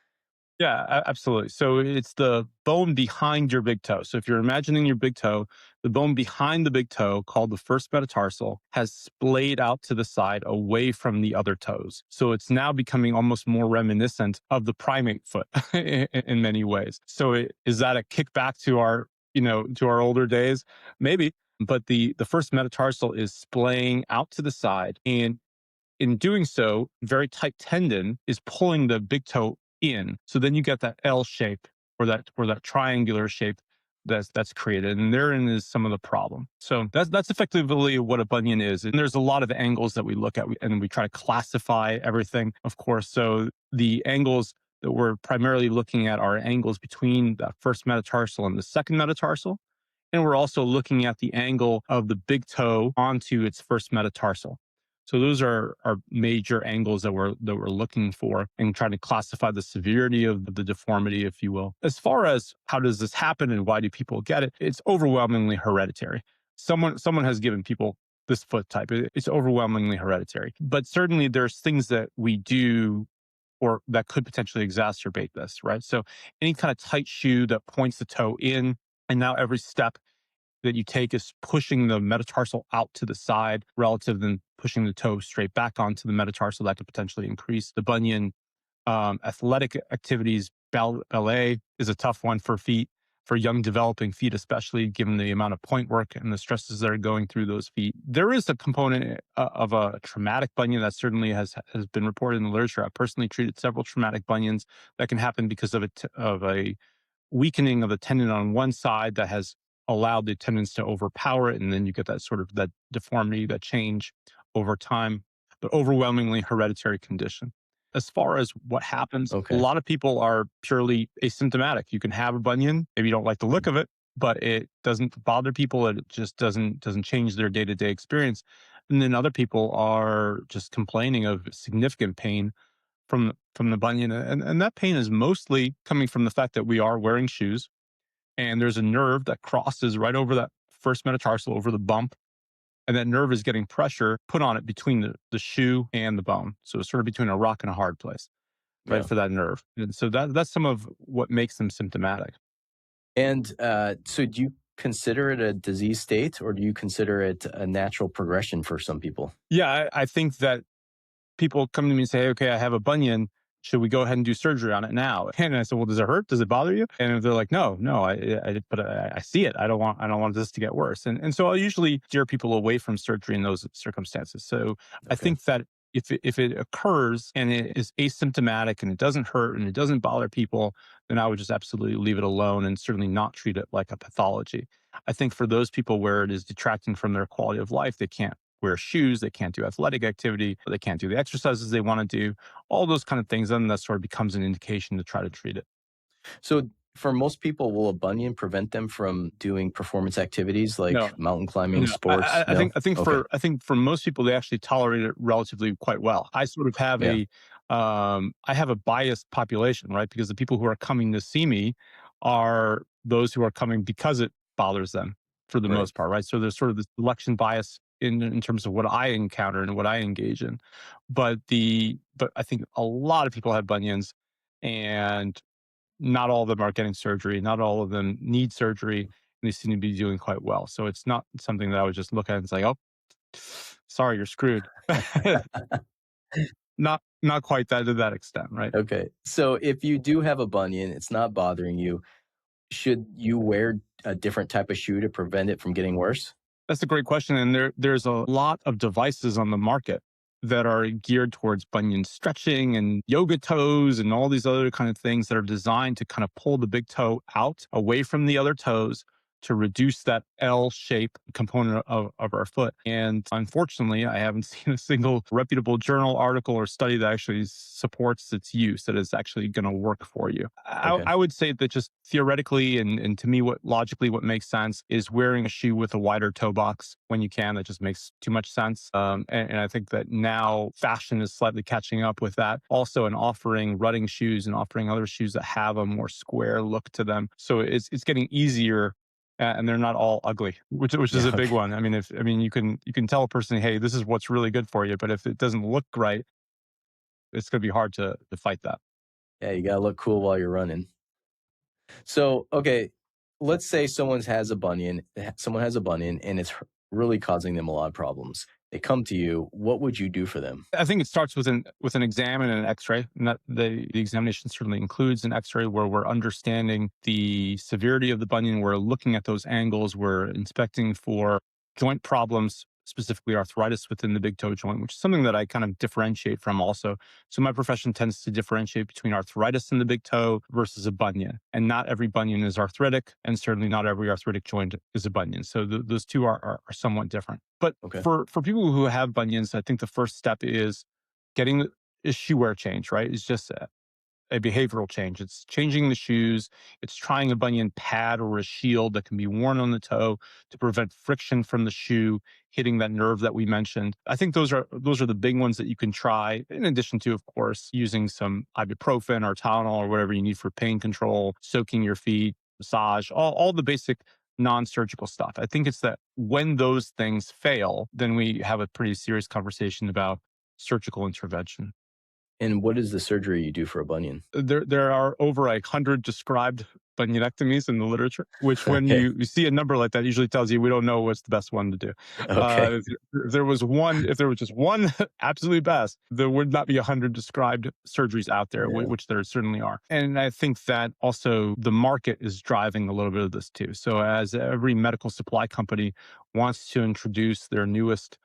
Yeah, absolutely. So it's the bone behind your big toe. So if you're imagining your big toe, the bone behind the big toe, called the first metatarsal, has splayed out to the side away from the other toes. So it's now becoming almost more reminiscent of the primate foot in many ways. So is that a kickback to our, to our older days? Maybe. But the first metatarsal is splaying out to the side. And in doing so, very tight tendon is pulling the big toe in. So then you get that L shape or that triangular shape that's created. And therein is some of the problem. So that's effectively what a bunion is. And there's a lot of angles that we look at and we try to classify everything, of course. So the angles that we're primarily looking at are angles between the first metatarsal and the second metatarsal. And we're also looking at the angle of the big toe onto its first metatarsal. So those are major angles that we're looking for and trying to classify the severity of the deformity, if you will. As far as how does this happen and why do people get it, it's overwhelmingly hereditary. Someone has given people this foot type. It's overwhelmingly hereditary. But certainly there's things that we do or that could potentially exacerbate this, right? So any kind of tight shoe that points the toe in, and now every step that you take is pushing the metatarsal out to the side relative than pushing the toe straight back onto the metatarsal. That could potentially increase the bunion. Athletic activities, ballet is a tough one for feet, for young developing feet, especially given the amount of point work and the stresses that are going through those feet. There is a component of a traumatic bunion that certainly has been reported in the literature. I've personally treated several traumatic bunions that can happen because of a weakening of the tendon on one side that has allowed the tendons to overpower it. And then you get that sort of that deformity, that change over time, but overwhelmingly hereditary condition. As far as what happens, a Okay. lot of people are purely asymptomatic. You can have a bunion, maybe you don't like the look of it, but it doesn't bother people. It just doesn't change their day-to-day experience. And then other people are just complaining of significant pain from the bunion. And that pain is mostly coming from the fact that we are wearing shoes and there's a nerve that crosses right over that first metatarsal over the bump. And that nerve is getting pressure put on it between the shoe and the bone. So it's sort of between a rock and a hard place, right, Yeah. for that nerve. And so that's some of what makes them symptomatic. And so do you consider it a disease state or do you consider it a natural progression for some people? Yeah, I think that people come to me and say, okay, I have a bunion. Should we go ahead and do surgery on it now? And I said, well, does it hurt? Does it bother you? And they're like, no, but I see it. I don't want this to get worse. And so I'll usually steer people away from surgery in those circumstances. So I Okay. think that if it occurs and it is asymptomatic and it doesn't hurt and it doesn't bother people, then I would just absolutely leave it alone and certainly not treat it like a pathology. I think for those people where it is detracting from their quality of life, they can't wear shoes, they can't do athletic activity, they can't do the exercises they want to do, all those kind of things. Then that sort of becomes an indication to try to treat it. So for most people, will a bunion prevent them from doing performance activities like No, mountain climbing, no. sports? No? Okay. I think for most people they actually tolerate it relatively quite well. I sort of have Yeah. I have a biased population, right? Because the people who are coming to see me are those who are coming because it bothers them for the Right. most part, right? So there's sort of this selection bias in terms of what I encounter and what I engage in. But I think a lot of people have bunions and not all of them are getting surgery. Not all of them need surgery, and they seem to be doing quite well. So it's not something that I would just look at and say, "Oh, sorry, you're screwed." Not quite that to that extent, right? Okay. So if you do have a bunion, it's not bothering you, should you wear a different type of shoe to prevent it from getting worse? That's a great question, and there's a lot of devices on the market that are geared towards bunion stretching and yoga toes and all these other kind of things that are designed to kind of pull the big toe out away from the other toes to reduce that L shape component of our foot. And unfortunately, I haven't seen a single reputable journal article or study that actually supports its use that is actually going to work for you. Okay. I would say that just theoretically and to me, what logically what makes sense is wearing a shoe with a wider toe box when you can. That just makes too much sense. And I think that now fashion is slightly catching up with that. Also, in offering running shoes and offering other shoes that have a more square look to them. So it's getting easier and they're not all ugly, which is Yeah. a big Okay. one. I mean, you can tell a person, hey, this is what's really good for you, but if it doesn't look right, it's going to be hard to fight that. Yeah. You got to look cool while you're running. So, okay, let's say someone has a bunion and it's really causing them a lot of problems. they come to you, what would you do for them? I think it starts with an exam and an X-ray. And that the examination certainly includes an X-ray where we're understanding the severity of the bunion. We're looking at those angles. We're inspecting for joint problems, specifically arthritis within the big toe joint, which is something that I kind of differentiate from also. So my profession tends to differentiate between arthritis in the big toe versus a bunion. And not every bunion is arthritic, and certainly not every arthritic joint is a bunion. So those two are somewhat different. But Okay. for people who have bunions, I think the first step is getting a shoe wear change, right? It's just a behavioral change. It's changing the shoes. It's trying a bunion pad or a shield that can be worn on the toe to prevent friction from the shoe hitting that nerve that we mentioned. I think those are the big ones that you can try, in addition to, of course, using some ibuprofen or Tylenol or whatever you need for pain control, soaking your feet, massage, all the basic non-surgical stuff. I think it's that when those things fail, then we have a pretty serious conversation about surgical intervention. And what is the surgery you do for a bunion? There are over 100 described bunionectomies in the literature, which when Okay. you see a number like that usually tells you we don't know what's the best one to do. Okay. If there was just one absolutely best, there would not be 100 described surgeries out there, Yeah. which there certainly are. And I think that also the market is driving a little bit of this too. So as every medical supply company wants to introduce their newest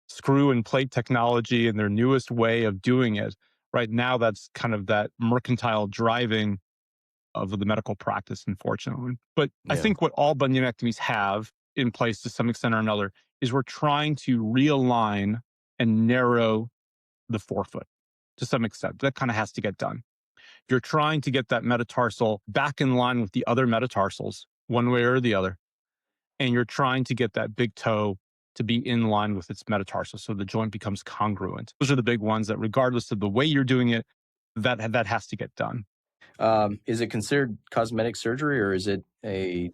screw and plate technology and their newest way of doing it. Right now, that's kind of that mercantile driving of the medical practice, unfortunately. But I Yeah. think what all bunionectomies have in place to some extent or another is we're trying to realign and narrow the forefoot to some extent. That kind of has to get done. You're trying to get that metatarsal back in line with the other metatarsals, one way or the other, and you're trying to get that big toe to be in line with its metatarsal so the joint becomes congruent. Those are the big ones that, regardless of the way you're doing it, that has to get done. Is it considered cosmetic surgery, or is it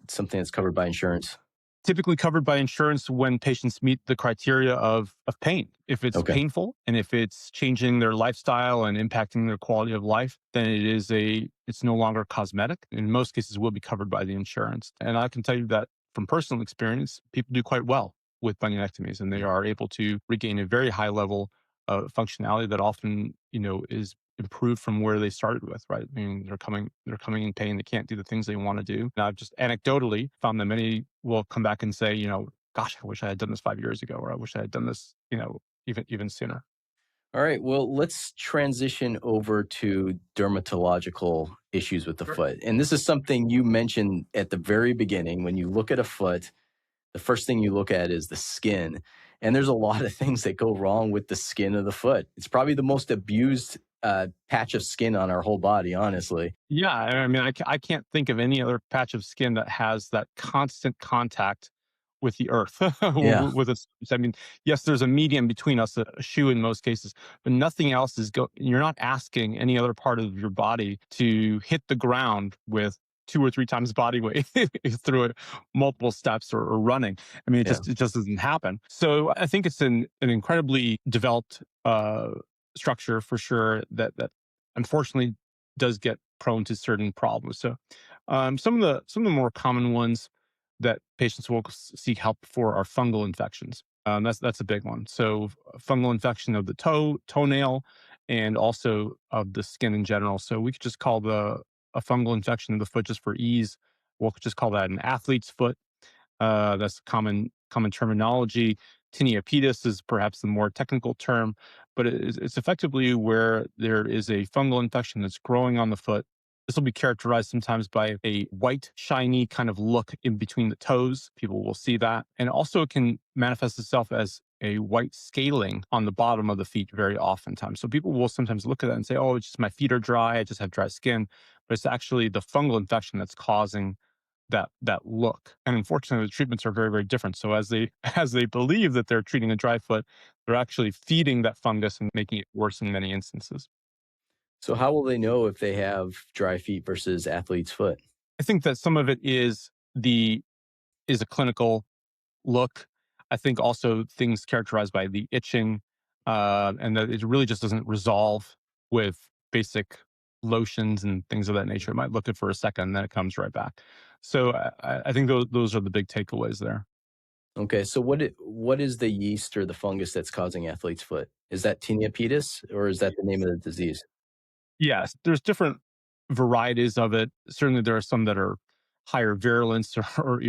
something that's covered by insurance? Typically covered by insurance when patients meet the criteria of pain. If it's Okay. painful and if it's changing their lifestyle and impacting their quality of life, then it's no longer cosmetic. In most cases, will be covered by the insurance. And I can tell you that from personal experience, people do quite well with bunionectomies, and they are able to regain a very high level of functionality that often, is improved from where they started with, right? I mean, they're coming in pain. They can't do the things they want to do. And I've just anecdotally found that many will come back and say, gosh, I wish I had done this 5 years ago, or I wish I had done this, even sooner. All right. Well, let's transition over to dermatological issues with the Sure. foot. And this is something you mentioned at the very beginning. When you look at a foot, the first thing you look at is the skin. And there's a lot of things that go wrong with the skin of the foot. It's probably the most abused patch of skin on our whole body, honestly. Yeah, I mean, I can't think of any other patch of skin that has that constant contact with the earth. Yeah. With its, I mean, yes, there's a medium between us, a shoe in most cases, but nothing else is go. You're not asking any other part of your body to hit the ground with 2 or 3 times body weight through it, multiple steps or running. I mean, Yeah. it just doesn't happen. So I think it's an incredibly developed structure for sure that unfortunately does get prone to certain problems. So, some of the more common ones that patients will seek help for are fungal infections. That's a big one. So, fungal infection of the toenail, and also of the skin in general. So, we could just call the a fungal infection of the foot just for ease. We'll just call that an athlete's foot. That's common terminology. Tinea is perhaps the more technical term, but it's effectively where there is a fungal infection that's growing on the foot. This will be characterized sometimes by a white, shiny kind of look in between the toes. People will see that. And also, it can manifest itself as a white scaling on the bottom of the feet very oftentimes. So people will sometimes look at that and say, oh, it's just my feet are dry. I just have dry skin. But it's actually the fungal infection that's causing that look. And unfortunately, the treatments are very, very different. So as they as they believe that they're treating a dry foot, they're actually feeding that fungus and making it worse in many instances. So, how will they know if they have dry feet versus athlete's foot? I think that some of it is a clinical look. I think also things characterized by the itching, and that it really just doesn't resolve with basic lotions and things of that nature. It might look it for a second, and then it comes right back. So I think those are the big takeaways there. Okay, so what is the yeast or the fungus that's causing athlete's foot? Is that tinea pedis or is that the name of the disease? Yes, there's different varieties of it. Certainly, there are some that are higher virulence or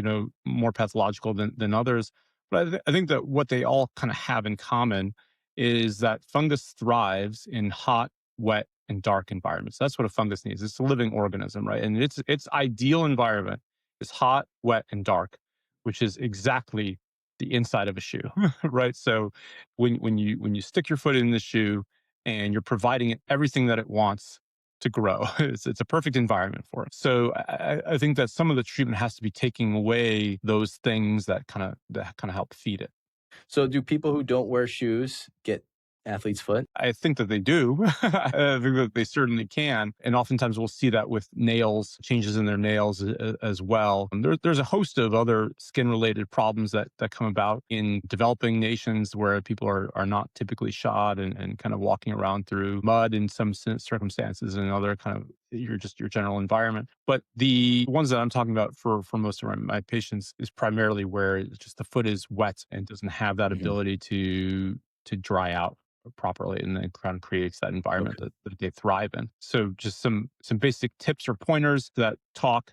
more pathological than others. But I think that what they all kind of have in common is that fungus thrives in hot, wet, and dark environments. That's what a fungus needs. It's a living organism, right? And its ideal environment is hot, wet, and dark, which is exactly the inside of a shoe, right? So when you stick your foot in the shoe and you're providing it everything that it wants to grow. It's a perfect environment for it. So I think that some of the treatment has to be taking away those things that kind of help feed it. So do people who don't wear shoes get athlete's foot? I think that they do. I think that they certainly can. And oftentimes we'll see that with nails, changes in their nails as well. And there's a host of other skin related problems that come about in developing nations where people are not typically shod and kind of walking around through mud in some circumstances and other kind of your general environment. But the ones that I'm talking about for most of my patients is primarily where it's just the foot is wet and doesn't have that Mhm. ability to dry out properly, and then kind of creates that environment Okay. that they thrive in. So just some basic tips or pointers that talk.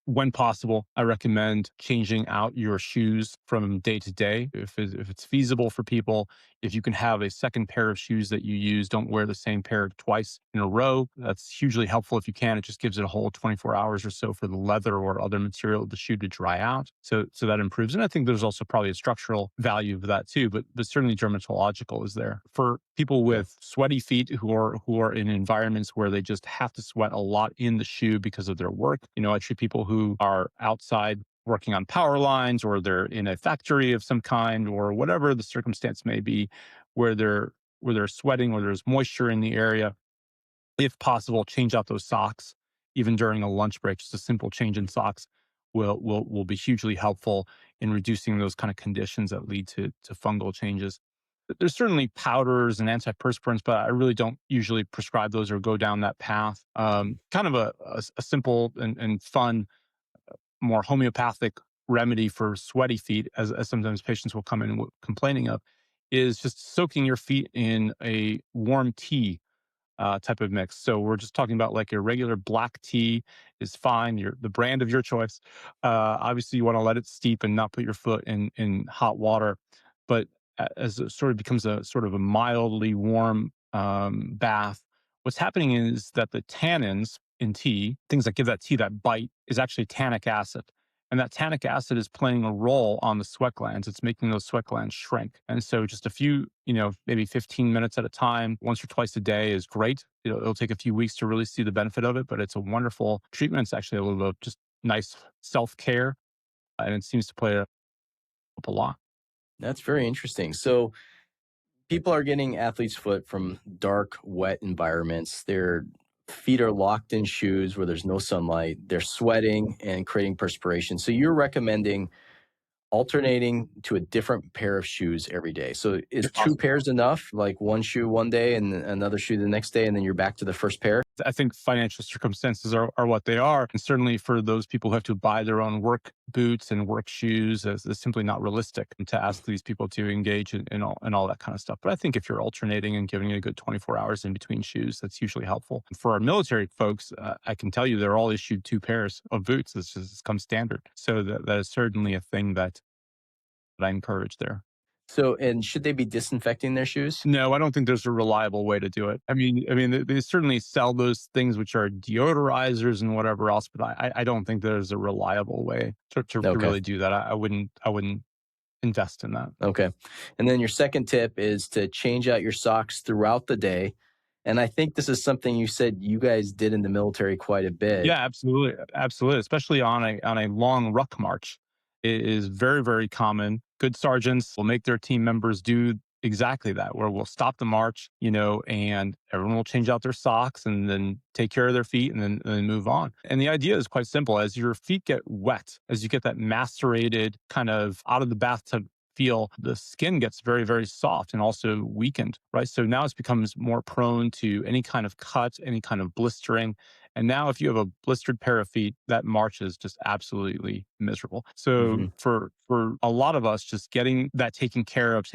When possible, I recommend changing out your shoes from day to day if it's feasible for people. If you can have a second pair of shoes that you use, don't wear the same pair twice in a row. That's hugely helpful if you can. It just gives it a whole 24 hours or so for the leather or other material of the shoe to dry out. So that improves. And I think there's also probably a structural value of that too, but certainly dermatological is there. For people Okay. with sweaty feet who are in environments where they just have to sweat a lot in the shoe because of their work. I treat people who are outside working on power lines, or they're in a factory of some kind, or whatever the circumstance may be, where they're sweating or there's moisture in the area. If possible, change out those socks even during a lunch break. Just a simple change in socks will be hugely helpful in reducing those kind of conditions that lead to fungal changes. There's certainly powders and antiperspirants, but I really don't usually prescribe those or go down that path. Kind of a simple and fun, more homeopathic remedy for sweaty feet, as sometimes patients will come in complaining of, is just soaking your feet in a warm tea type of mix. So we're just talking about like a regular black tea is fine. The brand of your choice. Obviously, you want to let it steep and not put your foot in hot water. But as it sort of becomes a sort of a mildly warm bath, what's happening is that the tannins in tea, things that give that tea that bite, is actually tannic acid. And that tannic acid is playing a role on the sweat glands. It's making those sweat glands shrink. And so just a few, maybe 15 minutes at a time, once or twice a day is great. It'll take a few weeks to really see the benefit of it, but it's a wonderful treatment. It's actually a little bit of just nice self care. And it seems to play up a lot. That's very interesting. So people are getting athlete's foot from dark, wet environments. Their feet are locked in shoes where there's no sunlight. They're sweating and creating perspiration. So you're recommending alternating to a different pair of shoes every day. So is If two possible. pairs enough? Like one shoe one day and another shoe the next day, and then you're back to the first pair? I think financial circumstances are what they are. And certainly for those people who have to buy their own work boots and work shoes, it's simply not realistic to ask these people to engage in all that kind of stuff. But I think if you're alternating and giving it a good 24 hours in between shoes, that's usually helpful. For our military folks, I can tell you they're all issued two pairs of boots. It's come standard. So that is certainly a thing that I encourage there. So, and should they be disinfecting their shoes? No, I don't think there's a reliable way to do it. I mean, they certainly sell those things which are deodorizers and whatever else, but I don't think there's a reliable way to Okay. really do that. I wouldn't invest in that. Okay. And then your second tip is to change out your socks throughout the day. And I think this is something you said you guys did in the military quite a bit. Yeah, absolutely, absolutely. Especially on a long ruck march, it is very very common. Good sergeants will make their team members do exactly that, where we'll stop the march, and everyone will change out their socks and then take care of their feet and then move on. And the idea is quite simple: as your feet get wet, as you get that macerated kind of out of the bathtub feel, the skin gets very, very soft and also weakened, right? So now it becomes more prone to any kind of cut, any kind of blistering. And now if you have a blistered pair of feet, that march is just absolutely miserable. So Hmm. for a lot of us, just getting that taking care of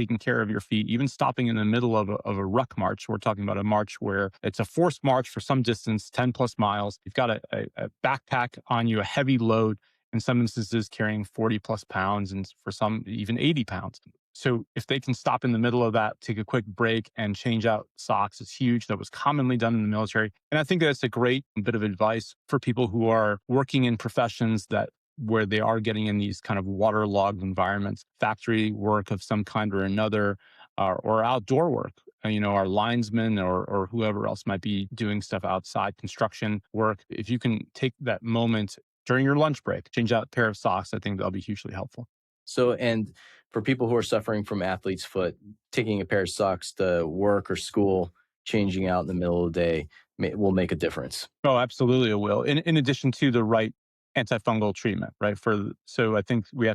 your feet, even stopping in the middle of a ruck march, we're talking about a march where it's a forced march for some distance, 10 plus miles. You've got a backpack on you, a heavy load, in some instances carrying 40 plus pounds, and for some even 80 pounds. So if they can stop in the middle of that, take a quick break and change out socks, it's huge. That was commonly done in the military. And I think that's a great bit of advice for people who are working in professions that where they are getting in these kind of waterlogged environments, factory work of some kind or another, or outdoor work. Our linesmen or whoever else might be doing stuff outside, construction work. If you can take that moment during your lunch break, change out a pair of socks, I think that'll be hugely helpful. So, and for people who are suffering from athlete's foot, taking a pair of socks to work or school, changing out in the middle of the day will make a difference. Oh, absolutely, it will. In addition to the right antifungal treatment, right? So I think we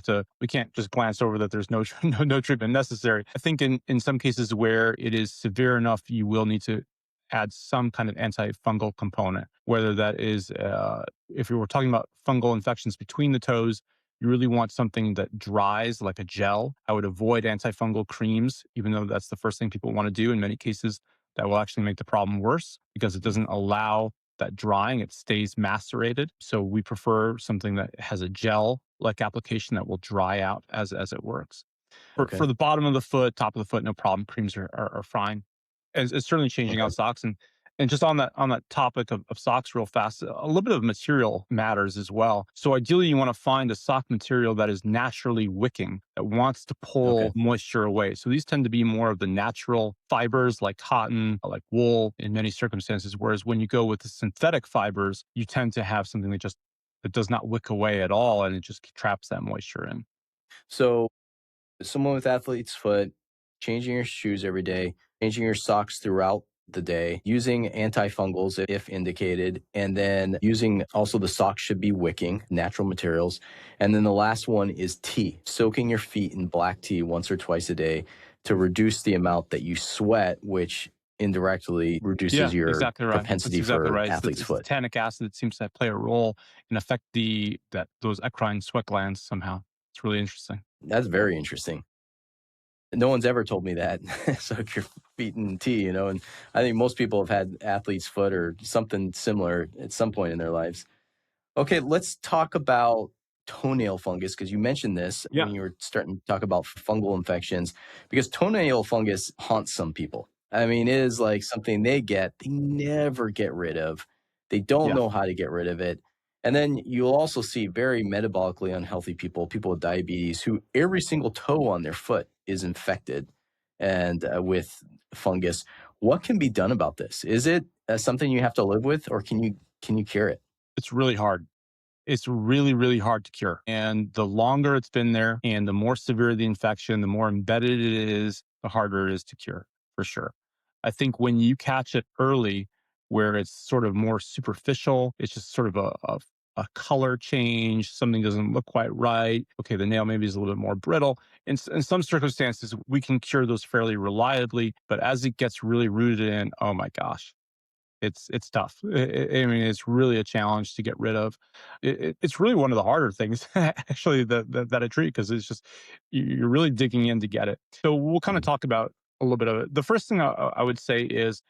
can't just glance over that there's no no treatment necessary. I think in some cases where it is severe enough, you will need to add some kind of antifungal component, whether that is if you were talking about fungal infections between the toes. You really want something that dries like a gel. I would avoid antifungal creams, even though that's the first thing people want to do. In many cases, that will actually make the problem worse because it doesn't allow that drying. It stays macerated. So we prefer something that has a gel like application that will dry out as it works. For Okay. the bottom of the foot, top of the foot, no problem. Creams are fine. It's certainly changing Okay. out socks. And just on that topic of socks real fast, a little bit of material matters as well. So ideally you want to find a sock material that is naturally wicking, that wants to Okay. pull moisture away. So these tend to be more of the natural fibers like cotton, like wool in many circumstances. Whereas when you go with the synthetic fibers, you tend to have something that does not wick away at all and it just traps that moisture in. So, someone with athlete's foot, changing your shoes every day, changing your socks throughout the day, using antifungals if indicated, and then using also the socks should be wicking, natural materials. And then the last one is tea, soaking your feet in black tea once or twice a day to reduce the amount that you sweat, which indirectly reduces Yeah, your exactly right. That's propensity exactly for right. athlete's It's the foot. tannic acid that seems to play a role and affect those eccrine sweat glands somehow. It's really interesting. That's very interesting. No one's ever told me that. Soak your feet in tea, and I think most people have had athlete's foot or something similar at some point in their lives. Okay, let's talk about toenail fungus because you mentioned this Yeah. when you were starting to talk about fungal infections because toenail fungus haunts some people. I mean, it is like something they never get rid of. They don't Yeah. know how to get rid of it. And then you'll also see very metabolically unhealthy people with diabetes, who every single toe on their foot is infected and with fungus. What can be done about this? Is it something you have to live with, or can you cure it? It's really hard. It's really, really hard to cure. And the longer it's been there and the more severe the infection, the more embedded it is, the harder it is to cure, for sure. I think when you catch it early, where it's sort of more superficial, it's just sort of a color change, something doesn't look quite right. Okay, the nail maybe is a little bit more brittle. In some circumstances, we can cure those fairly reliably. But as it gets really rooted in, oh my gosh, it's tough. I mean, it's really a challenge to get rid of. It's really one of the harder things, actually, that I treat because it's just you're really digging in to get it. So we'll kind of Mhm. talk about a little bit of it. The first thing I would say is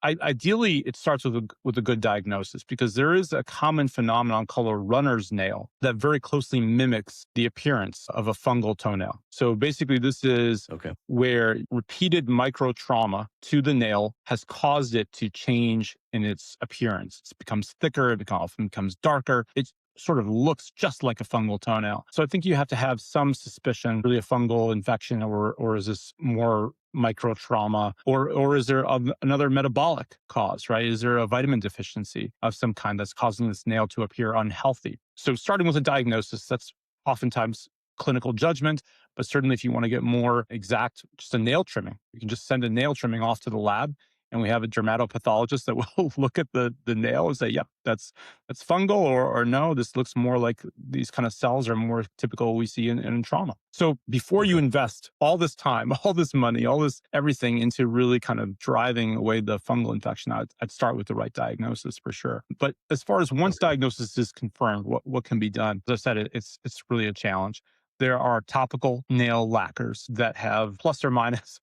ideally, it starts with a good diagnosis because there is a common phenomenon called a runner's nail that very closely mimics the appearance of a fungal toenail. So basically, this is Okay. where repeated micro trauma to the nail has caused it to change in its appearance. It becomes thicker, often becomes darker. It sort of looks just like a fungal toenail. So I think you have to have some suspicion, really a fungal infection, or is this more micro trauma, or is there another metabolic cause, right? Is there a vitamin deficiency of some kind that's causing this nail to appear unhealthy? So starting with a diagnosis, that's oftentimes clinical judgment, but certainly if you want to get more exact, just a nail trimming. You can just send a nail trimming off to the lab and we have a dermatopathologist that will look at the nail and say, yep, that's fungal, or no, this looks more like these kind of cells are more typical we see in trauma. So before you Okay. invest all this time, all this money, all this everything into really kind of driving away the fungal infection, I'd start with the right diagnosis for sure. But as far as once Okay. diagnosis is confirmed, what can be done? As I said, it's really a challenge. There are topical nail lacquers that have plus or minus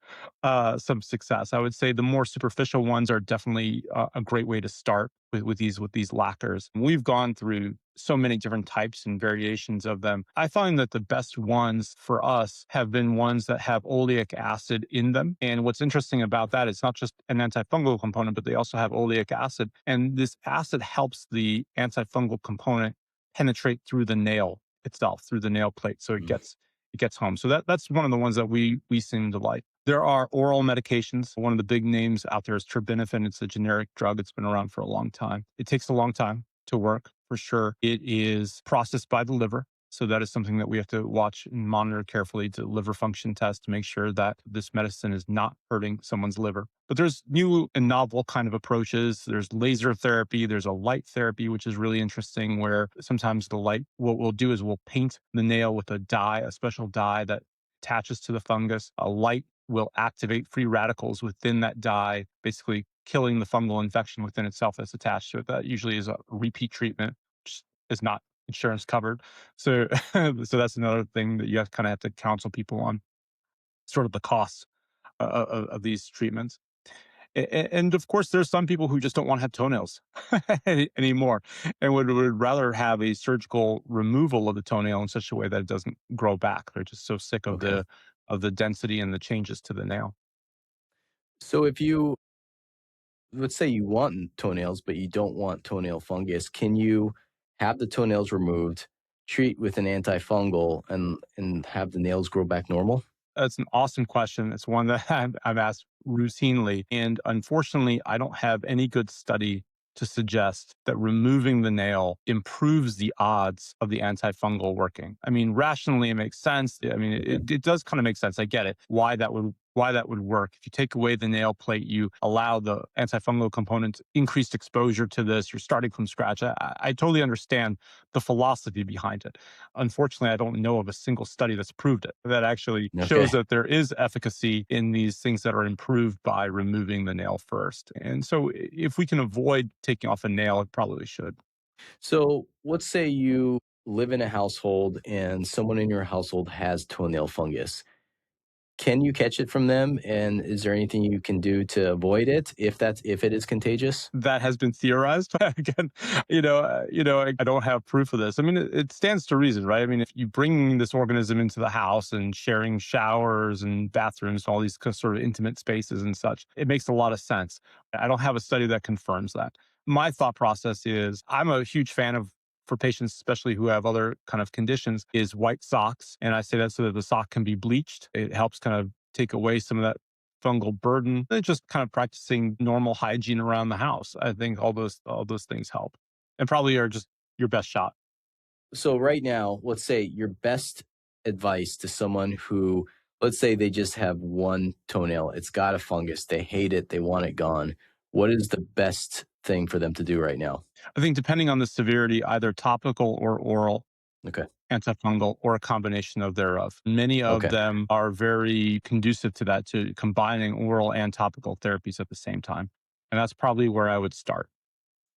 some success. I would say the more superficial ones are definitely a great way to start with these lacquers. We've gone through so many different types and variations of them. I find that the best ones for us have been ones that have oleic acid in them. And what's interesting about that is not just an antifungal component, but they also have oleic acid. And this acid helps the antifungal component penetrate through the nail itself, through the nail plate. So Mm. it gets home. So that's one of the ones that we seem to like. There are oral medications. One of the big names out there is terbinafine. It's a generic drug. It's been around for a long time. It takes a long time to work for sure. It is processed by the liver. So that is something that we have to watch and monitor carefully to liver function test to make sure that this medicine is not hurting someone's liver. But there's new and novel kind of approaches. There's laser therapy. There's a light therapy, which is really interesting, where sometimes the light, what we'll do is we'll paint the nail with a dye, a special dye that attaches to the fungus. A light will activate free radicals within that dye, basically killing the fungal infection within itself that's attached to it. That usually is a repeat treatment, which is not insurance covered. So, so that's another thing that you kind of have to counsel people on, sort of the costs of these treatments. And of course, there's some people who just don't want to have toenails anymore and would rather have a surgical removal of the toenail in such a way that it doesn't grow back. They're just so sick Okay. of the density and the changes to the nail. So if you, let's say you want toenails, but you don't want toenail fungus, can you have the toenails removed, treat with an antifungal, and have the nails grow back normal? That's an awesome question. It's one that I'm asked routinely. And unfortunately, I don't have any good study to suggest that removing the nail improves the odds of the antifungal working. I mean, rationally, it makes sense. I mean, Okay. it does kind of make sense. I get it. Why that would work. If you take away the nail plate, you allow the antifungal component increased exposure to this. You're starting from scratch. I totally understand the philosophy behind it. Unfortunately, I don't know of a single study that's proved it, that actually shows Okay. that there is efficacy in these things that are improved by removing the nail first. And so if we can avoid taking off a nail, it probably should. So let's say you live in a household and someone in your household has toenail fungus. Can you catch it from them? And is there anything you can do to avoid it if it is contagious? That has been theorized. Again, I don't have proof of this. I mean, it stands to reason, right? I mean, if you bring this organism into the house and sharing showers and bathrooms, all these sort of intimate spaces and such, it makes a lot of sense. I don't have a study that confirms that. My thought process is I'm a huge fan of, for patients, especially who have other kind of conditions, is white socks. And I say that so that the sock can be bleached. It helps kind of take away some of that fungal burden, and just kind of practicing normal hygiene around the house. I think all those things help, and probably are just your best shot. So right now, let's say your best advice to someone who, let's say they just have one toenail, it's got a fungus, they hate it, they want it gone. What is the best thing for them to do right now? I think depending on the severity, either topical or oral Okay. antifungal or a combination of thereof. Many of Okay. them are very conducive to that, to combining oral and topical therapies at the same time. And that's probably where I would start.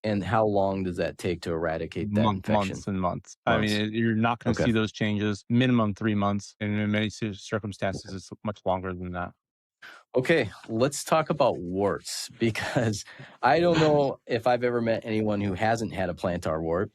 And how long does that take to eradicate that infection? Months and months. I mean, Months. you're not going to Okay. see those changes. Minimum 3 months, and in many circumstances, it's much longer than that. Okay, let's talk about warts because I don't know if I've ever met anyone who hasn't had a plantar wart.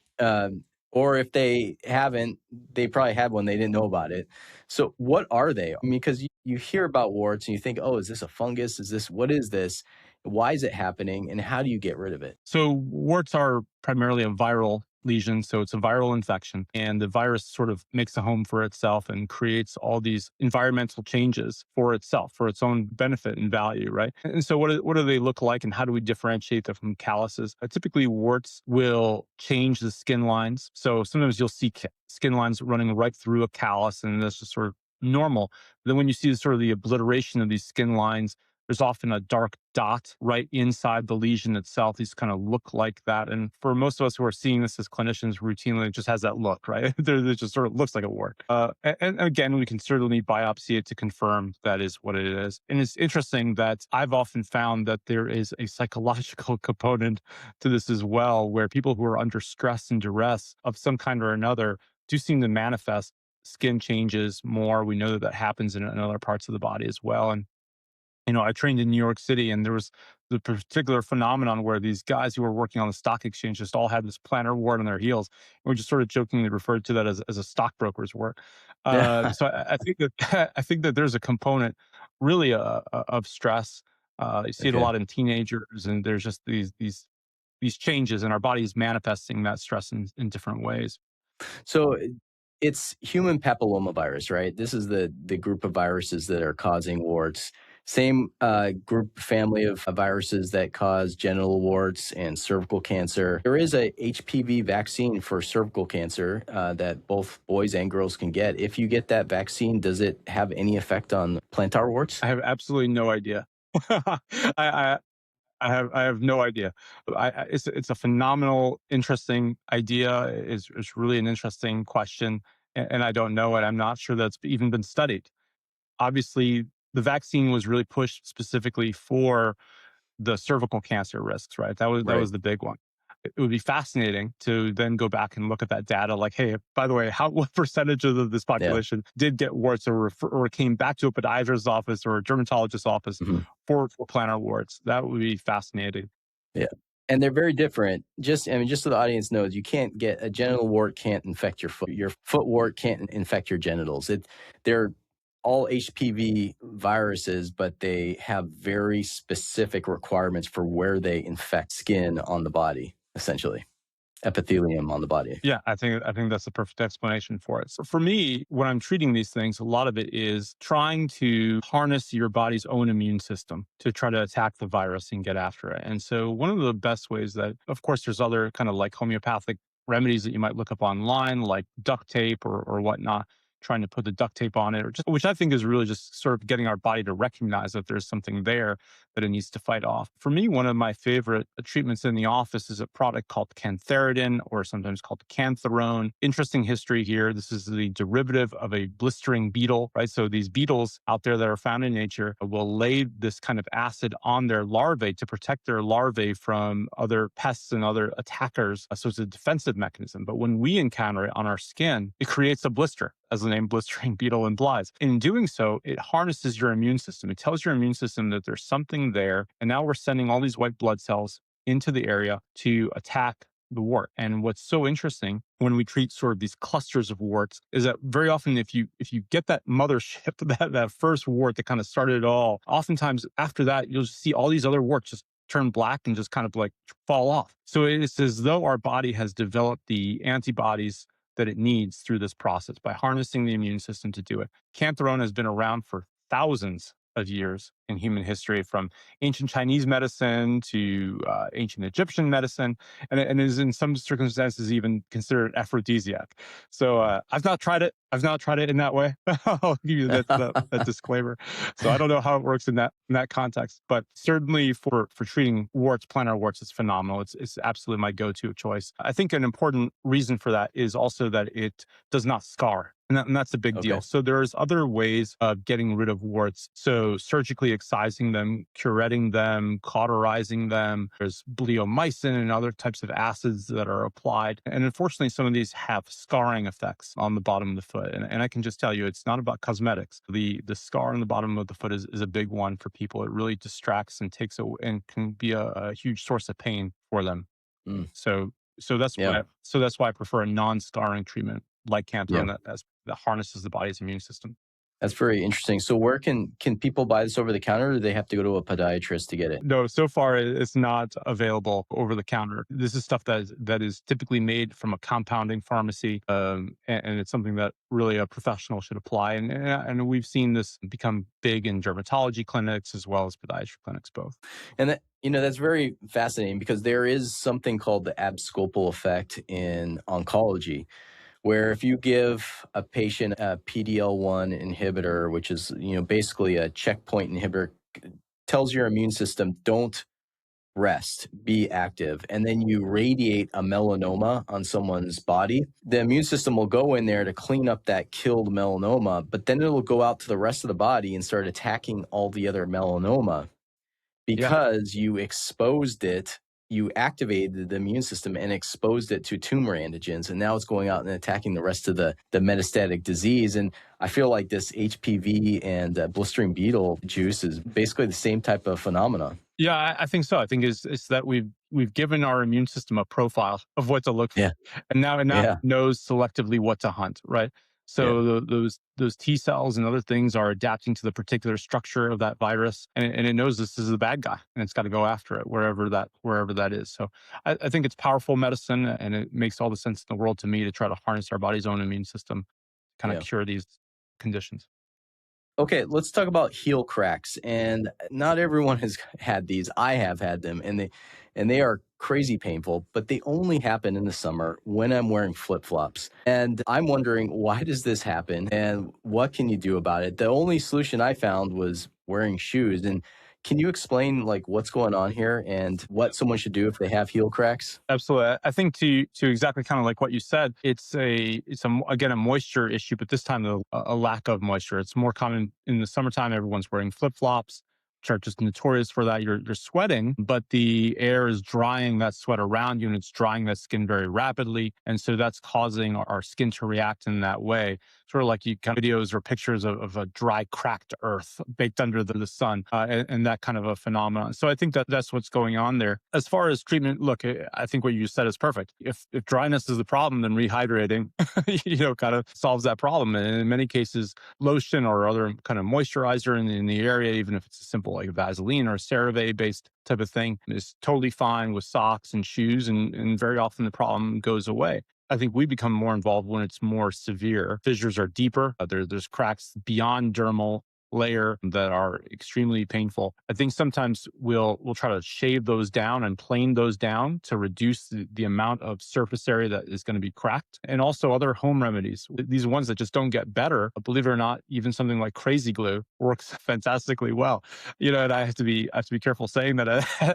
Or if they haven't, they probably had one, they didn't know about it. So, what are they? I mean, because you hear about warts and you think, oh, is this a fungus? What is this? Why is it happening? And how do you get rid of it? So warts are primarily a viral lesion. So it's a viral infection, and the virus sort of makes a home for itself and creates all these environmental changes for itself, for its own benefit and value, right? And so what do they look like, and how do we differentiate them from calluses? Typically, warts will change the skin lines. So sometimes you'll see skin lines running right through a callus, and that's just sort of normal. But then when you see sort of the obliteration of these skin lines, there's often a dark dot right inside the lesion itself. These kind of look like that. And for most of us who are seeing this as clinicians routinely, it just has that look, right? It just sort of looks like a wart. And again, we can certainly biopsy it to confirm that is what it is. And it's interesting that I've often found that there is a psychological component to this as well, where people who are under stress and duress of some kind or another do seem to manifest skin changes more. We know that that happens in other parts of the body as well. And I trained in New York City, and there was the particular phenomenon where these guys who were working on the stock exchange just all had this plantar wart on their heels. And we just sort of jokingly referred to that as a stockbroker's wart. Yeah. So I think that I think that there's a component really of stress. You see it a Okay. lot in teenagers, and there's just these changes, and our body's manifesting that stress in different ways. So it's human papillomavirus, right? This is the group of viruses that are causing warts. Same group family of viruses that cause genital warts and cervical cancer. There is a HPV vaccine for cervical cancer that both boys and girls can get. If you get that vaccine, does it have any effect on plantar warts? I have absolutely no idea. I, I have no idea. It's a phenomenal, interesting idea. It's really an interesting question, and I don't know it. I'm not sure that's even been studied. Obviously, the vaccine was really pushed specifically for the cervical cancer risks, right? That was Right. the big one. It would be fascinating to then go back and look at that data. Like, hey, by the way, what percentage of this Yeah. population did get warts or came back to a podiatrist's office or a dermatologist's office Mhm. for plantar warts? That would be fascinating. Yeah. And they're very different. Just so the audience knows, you can't get a genital wart can't infect your foot. Your foot wart can't infect your genitals. They're all HPV viruses, but they have very specific requirements for where they infect skin on the body, essentially. Epithelium on the body. Yeah, I think that's the perfect explanation for it. So for me, when I'm treating these things, a lot of it is trying to harness your body's own immune system to try to attack the virus and get after it. And so one of the best ways that, of course, there's other kind of like homeopathic remedies that you might look up online, like duct tape or whatnot, trying to put the duct tape on it, or just which I think is really just sort of getting our body to recognize that there's something there that it needs to fight off. For me, one of my favorite treatments in the office is a product called Cantharidin, or sometimes called Cantharidin. Interesting history here. This is the derivative of a blistering beetle, right? So these beetles out there that are found in nature will lay this kind of acid on their larvae to protect their larvae from other pests and other attackers. So it's a defensive mechanism. But when we encounter it on our skin, it creates a blister, as the name blistering beetle implies. In doing so, it harnesses your immune system. It tells your immune system that there's something there. And now we're sending all these white blood cells into the area to attack the wart. And what's so interesting when we treat sort of these clusters of warts is that very often if you get that mothership, that first wart that kind of started it all, oftentimes after that, you'll just see all these other warts just turn black and just kind of like fall off. So it's as though our body has developed the antibodies that it needs through this process by harnessing the immune system to do it. Cantharidin has been around for thousands of years in human history, from ancient Chinese medicine to ancient Egyptian medicine, and is in some circumstances even considered an aphrodisiac. So I've not tried it. I've not tried it in that way. I'll give you that disclaimer. So I don't know how it works in that context, but certainly for treating warts, plantar warts, it's phenomenal. It's absolutely my go-to choice. I think an important reason for that is also that it does not scar. And that's a big deal. Okay. So there's other ways of getting rid of warts. So surgically excising them, curetting them, cauterizing them. There's bleomycin and other types of acids that are applied. And unfortunately, some of these have scarring effects on the bottom of the foot. And I can just tell you, it's not about cosmetics. The scar on the bottom of the foot is a big one for people. It really distracts and and can be a huge source of pain for them. Mm, So so that's yeah. why I prefer a non-scarring treatment like Yeah. Cantharidin that harnesses the body's immune system. That's very interesting. So where can people buy this over the counter, or do they have to go to a podiatrist to get it? No, so far it's not available over the counter. This is stuff that is typically made from a compounding pharmacy, and it's something that really a professional should apply. And we've seen this become big in dermatology clinics as well as podiatry clinics both. And that's very fascinating because there is something called the abscopal effect in oncology, where if you give a patient a PDL1 inhibitor, which is, basically a checkpoint inhibitor tells your immune system, don't rest, be active, and then you radiate a melanoma on someone's body, the immune system will go in there to clean up that killed melanoma, but then it'll go out to the rest of the body and start attacking all the other melanoma Yeah. because you exposed it. You activated the immune system and exposed it to tumor antigens, and now it's going out and attacking the rest of the metastatic disease. And I feel like this HPV and blistering beetle juice is basically the same type of phenomena. Yeah, I think so. I think it's that we've given our immune system a profile of what to look for, Yeah, and now it yeah, knows selectively what to hunt. Right. yeah. So those T cells and other things are adapting to the particular structure of that virus, and it knows this is the bad guy, and it's got to go after it wherever that is. So I think it's powerful medicine, and it makes all the sense in the world to me to try to harness our body's own immune system, kind of Yeah. cure these conditions. Okay, let's talk about heel cracks. And not everyone has had these. I have had them, and they are crazy painful, but they only happen in the summer when I'm wearing flip-flops. And I'm wondering, why does this happen and what can you do about it? The only solution I found was wearing shoes. And can you explain like what's going on here and what someone should do if they have heel cracks? Absolutely. I think to exactly kind of like what you said, again a moisture issue, but this time a lack of moisture. It's more common in the summertime. Everyone's wearing flip flops, which are just notorious for that. You're sweating, but the air is drying that sweat around you, and it's drying that skin very rapidly, and so that's causing our skin to react in that way. Sort of like you kind of videos or pictures of a dry, cracked earth baked under the sun, and that kind of a phenomenon. So I think that's what's going on there. As far as treatment, look, I think what you said is perfect. If dryness is the problem, then rehydrating, kind of solves that problem. And in many cases, lotion or other kind of moisturizer in the area, even if it's a simple like Vaseline or CeraVe based type of thing, is totally fine with socks and shoes. And very often the problem goes away. I think we become more involved when it's more severe. Fissures are deeper. There's cracks beyond dermal layer that are extremely painful. I think sometimes we'll try to shave those down and plane those down to reduce the amount of surface area that is going to be cracked. And also other home remedies. These ones that just don't get better, believe it or not, even something like crazy glue works fantastically well. And I have to be careful saying that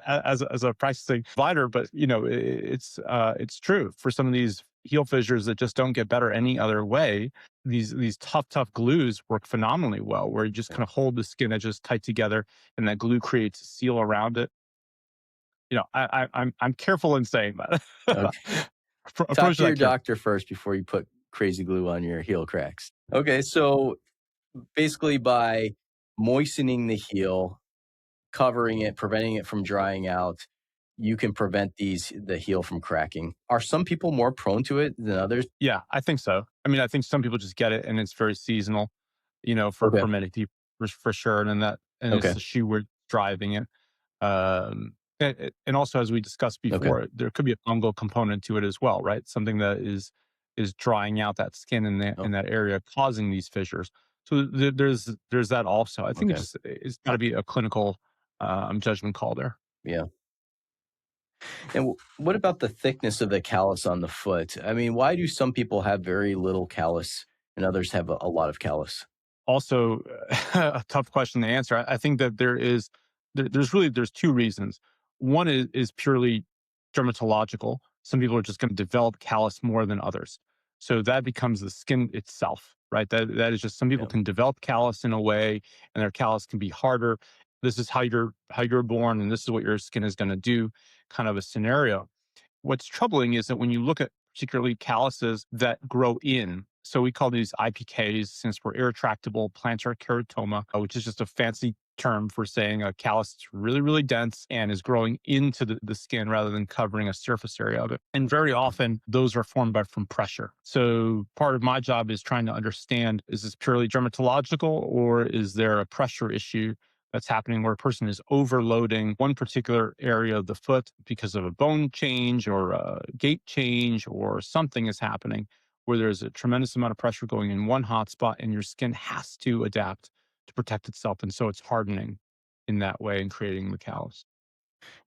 as a practicing provider, but it's true for some of these heel fissures that just don't get better any other way. These tough glues work phenomenally well, where you just kind of hold the skin edges tight together, and that glue creates a seal around it. I'm careful in saying that. Okay. Talk Approach to your that careful. doctor first before you put crazy glue on your heel cracks. Okay, so basically by moistening the heel, covering it, preventing it from drying out, you can prevent the heel from cracking. Are some people more prone to it than others? Yeah, I think so. I mean, I think some people just get it, and it's very seasonal. Okay. For many people, for sure, and it's Okay. the shoe we're driving it. And also, as we discussed Okay. before, there could be a fungal component to it as well, right? Something that is drying out that skin in Oh, that area, causing these fissures. So there's that also. I think okay. it's got to be a clinical judgment call there. Yeah. And what about the thickness of the callus on the foot? I mean, why do some people have very little callus and others have a lot of callus? Also, a tough question to answer. I think that there's two reasons. One is purely dermatological. Some people are just going to develop callus more than others. So that becomes the skin itself, right? That is just some people Yeah. can develop callus in a way, and their callus can be harder. This is how you're born, and this is what your skin is going to do, kind of a scenario. What's troubling is that when you look at particularly calluses that grow in, so we call these IPKs since we're irretractable plantar keratoma, which is just a fancy term for saying a callus is really, really dense and is growing into the skin rather than covering a surface area of it. And very often those are formed from pressure. So part of my job is trying to understand, is this purely dermatological or is there a pressure issue that's happening where a person is overloading one particular area of the foot because of a bone change or a gait change or something is happening where there's a tremendous amount of pressure going in one hot spot and your skin has to adapt to protect itself. And so it's hardening in that way and creating the callus.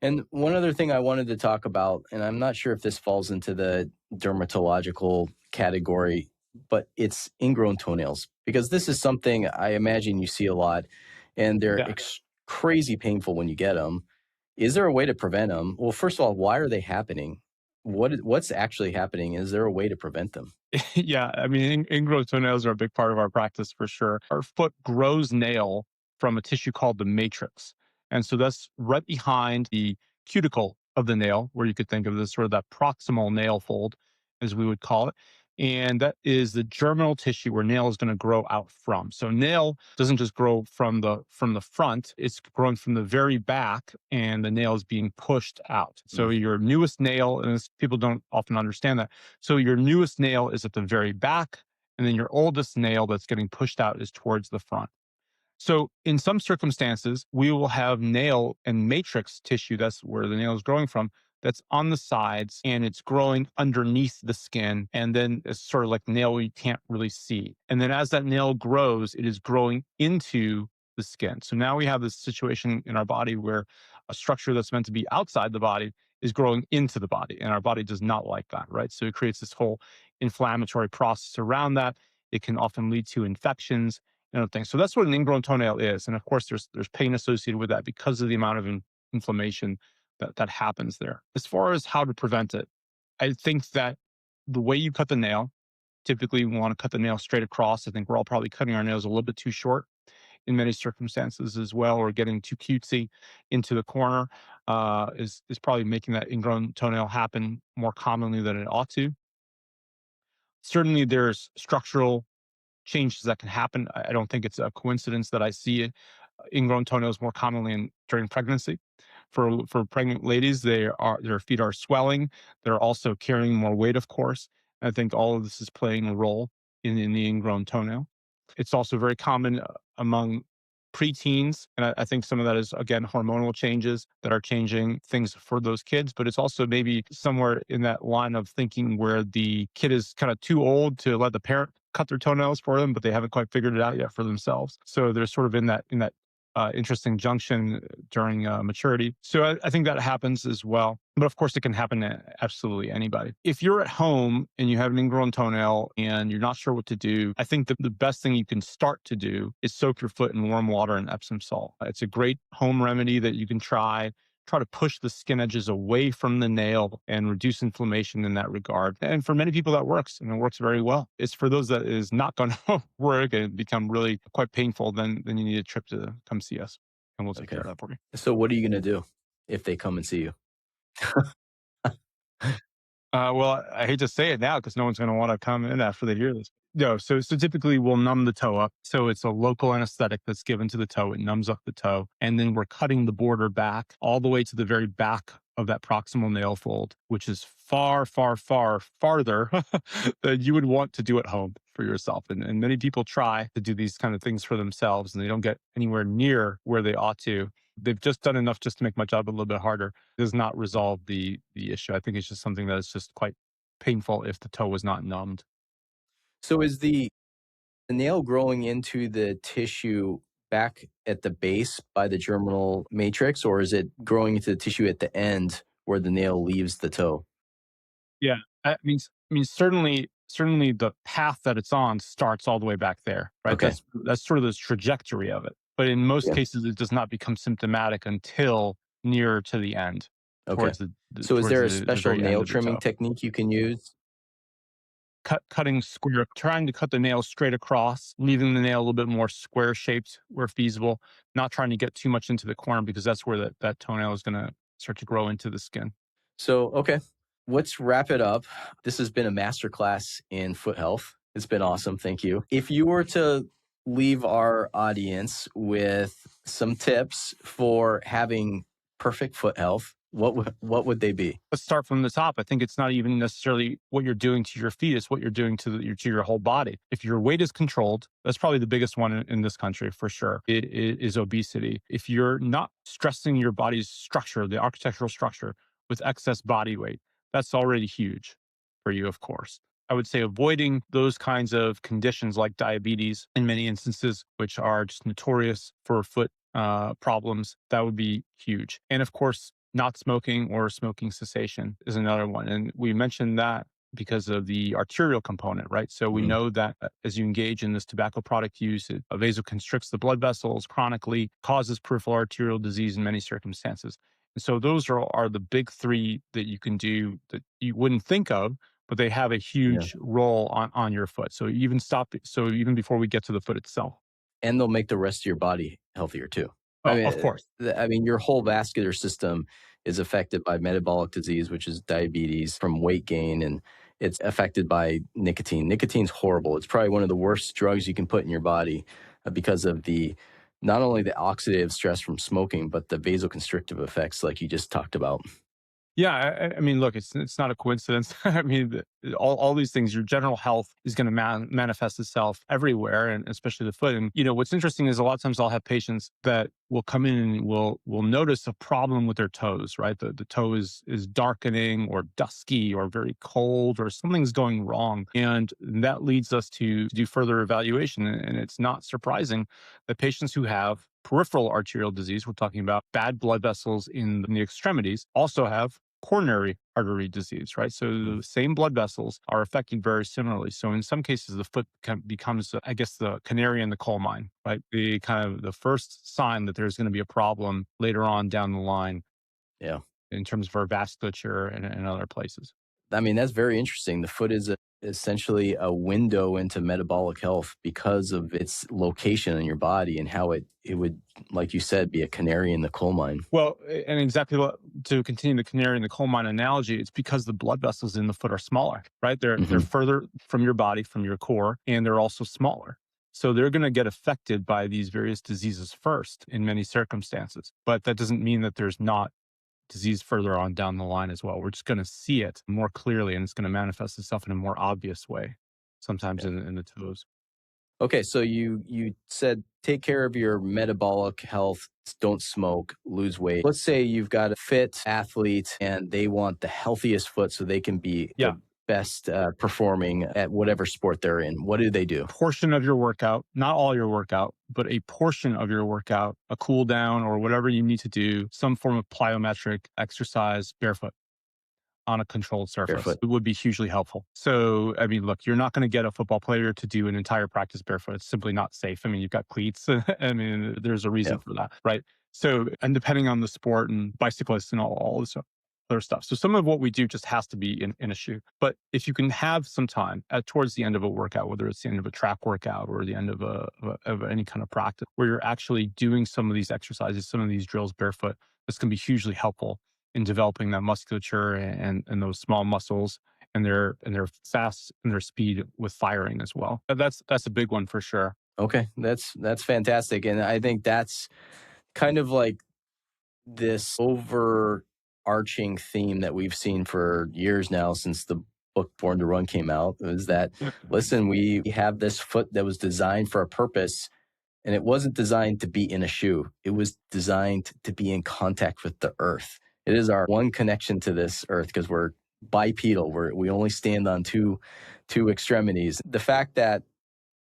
And one other thing I wanted to talk about, and I'm not sure if this falls into the dermatological category, but it's ingrown toenails, because this is something I imagine you see a lot, and they're Yeah. crazy painful when you get them. Is there a way to prevent them? Well, first of all, why are they happening? What's actually happening? Is there a way to prevent them? Yeah, I mean, ingrown toenails are a big part of our practice for sure. Our foot grows nail from a tissue called the matrix. And so that's right behind the cuticle of the nail, where you could think of this sort of that proximal nail fold, as we would call it. And that is the germinal tissue where nail is going to grow out from. So nail doesn't just grow from the front, it's growing from the very back, and the nail is being pushed out. So Mm. your newest nail, and people don't often understand that, so your newest nail is at the very back, and then your oldest nail that's getting pushed out is towards the front. So in some circumstances, we will have nail and matrix tissue, that's where the nail is growing from, that's on the sides and it's growing underneath the skin. And then it's sort of like nail you can't really see. And then as that nail grows, it is growing into the skin. So now we have this situation in our body where a structure that's meant to be outside the body is growing into the body. And our body does not like that, right? So it creates this whole inflammatory process around that. It can often lead to infections and other things. So that's what an ingrown toenail is. And of course, there's pain associated with that because of the amount of inflammation that happens there. As far as how to prevent it, I think that the way you cut the nail, typically we want to cut the nail straight across. I think we're all probably cutting our nails a little bit too short in many circumstances as well, or getting too cutesy into the corner is probably making that ingrown toenail happen more commonly than it ought to. Certainly, there's structural changes that can happen. I don't think it's a coincidence that I see ingrown toenails more commonly during pregnancy. For pregnant ladies, their feet are swelling. They're also carrying more weight, of course. I think all of this is playing a role in the ingrown toenail. It's also very common among preteens. And I think some of that is, again, hormonal changes that are changing things for those kids. But it's also maybe somewhere in that line of thinking where the kid is kind of too old to let the parent cut their toenails for them, but they haven't quite figured it out yet for themselves. So they're sort of in that interesting junction during maturity. So I think that happens as well. But of course, it can happen to absolutely anybody. If you're at home and you have an ingrown toenail and you're not sure what to do, I think the best thing you can start to do is soak your foot in warm water and Epsom salt. It's a great home remedy that you can try. Try to push the skin edges away from the nail and reduce inflammation in that regard. And for many people, that works, and it works very well. It's for those that is not going to work and become really quite painful, then you need a trip to come see us, and we'll take care Okay. of that for you. So what are you going to do if they come and see you? Well, I hate to say it now because no one's going to want to come in after they hear this. No, so typically we'll numb the toe up. So it's a local anesthetic that's given to the toe. It numbs up the toe. And then we're cutting the border back all the way to the very back of that proximal nail fold, which is far, far, far farther than you would want to do at home for yourself. And many people try to do these kind of things for themselves and they don't get anywhere near where they ought to. They've just done enough just to make my job a little bit harder. Does not resolve the issue. I think it's just something that is just quite painful if the toe was not numbed. So is the nail growing into the tissue back at the base by the germinal matrix, or is it growing into the tissue at the end where the nail leaves the toe? Yeah, I mean, certainly the path that it's on starts all the way back there, right? Okay. That's sort of the trajectory of it. But in most Yeah. cases, it does not become symptomatic until near to the end, Okay. towards So is there a the special very end nail of the trimming toe. technique you can use? Cutting square, trying to cut the nail straight across, leaving the nail a little bit more square shaped where feasible, not trying to get too much into the corner because that's where that toenail is going to start to grow into the skin. So, okay, let's wrap it up. This has been a masterclass in foot health. It's been awesome. Thank you. If you were to leave our audience with some tips for having perfect foot health, what would they be? Let's start from the top. I think it's not even necessarily what you're doing to your feet, it's what you're doing to your whole body. If your weight is controlled, that's probably the biggest one in this country for sure. It is obesity. If you're not stressing your body's structure, the architectural structure, with excess body weight, that's already huge for you, of course. I would say avoiding those kinds of conditions like diabetes in many instances, which are just notorious for foot problems, that would be huge. And of course, not smoking or smoking cessation is another one. And we mentioned that because of the arterial component, right? So we Mhm. know that as you engage in this tobacco product use, it vasoconstricts the blood vessels chronically, causes peripheral arterial disease in many circumstances. And so those are the big three that you can do that you wouldn't think of, but they have a Yeah. huge role on your foot. So even before we get to the foot itself. And they'll make the rest of your body healthier too. I Oh, of mean, course. your whole vascular system is affected by metabolic disease, which is diabetes from weight gain, and it's affected by nicotine. Nicotine's horrible. It's probably one of the worst drugs you can put in your body because of the not only the oxidative stress from smoking, but the vasoconstrictive effects, like you just talked about. Yeah, I mean, look, it's not a coincidence. I mean, all these things, your general health is going to manifest itself everywhere, and especially the foot. And what's interesting is a lot of times I'll have patients that will come in and will notice a problem with their toes. Right, the toe is darkening or dusky or very cold or something's going wrong, and that leads us to do further evaluation. And it's not surprising that patients who have peripheral arterial disease, we're talking about bad blood vessels in the extremities, also have coronary artery disease, right? So Mm. the same blood vessels are affected very similarly. So in some cases, the foot becomes, I guess, the canary in the coal mine, right? The kind of the first sign that there's going to be a problem later on down the line Yeah. in terms of our vasculature and other places. I mean, that's very interesting. The foot is essentially a window into metabolic health because of its location in your body and how it would, like you said, be a canary in the coal mine. Well, and exactly to continue the canary in the coal mine analogy, it's because the blood vessels in the foot are smaller, right? They're Hmm. further from your body, from your core, and they're also smaller. So they're going to get affected by these various diseases first in many circumstances. But that doesn't mean that there's not disease further on down the line as well. We're just going to see it more clearly, and it's going to manifest itself in a more obvious way, sometimes Yeah. in the toes. Okay, so you said take care of your metabolic health, don't smoke, lose weight. Let's say you've got a fit athlete and they want the healthiest foot so they can be Yeah. the best performing at whatever sport they're in. What do they do? Portion of your workout, not all your workout, but a portion of your workout, a cool down or whatever you need to do, some form of plyometric exercise barefoot on a controlled surface. Barefoot. It would be hugely helpful. So, I mean, look, you're not going to get a football player to do an entire practice barefoot. It's simply not safe. I mean, you've got cleats. I mean, there's a Yeah. reason for that, right? So, and depending on the sport and bicyclists and all this other stuff. So, some of what we do just has to be in a shoe. But if you can have some time towards the end of a workout, whether it's the end of a track workout or the end of any kind of practice, where you're actually doing some of these exercises, some of these drills barefoot, this can be hugely helpful in developing that musculature and those small muscles and their fast and their speed with firing as well. That's a big one for sure. Okay, that's fantastic, and I think that's kind of like this overarching theme that we've seen for years now since the book Born to Run came out is that listen, we have this foot that was designed for a purpose and it wasn't designed to be in a shoe. It was designed to be in contact with the earth. It is our one connection to this earth because we're bipedal. We only stand on two extremities. The fact that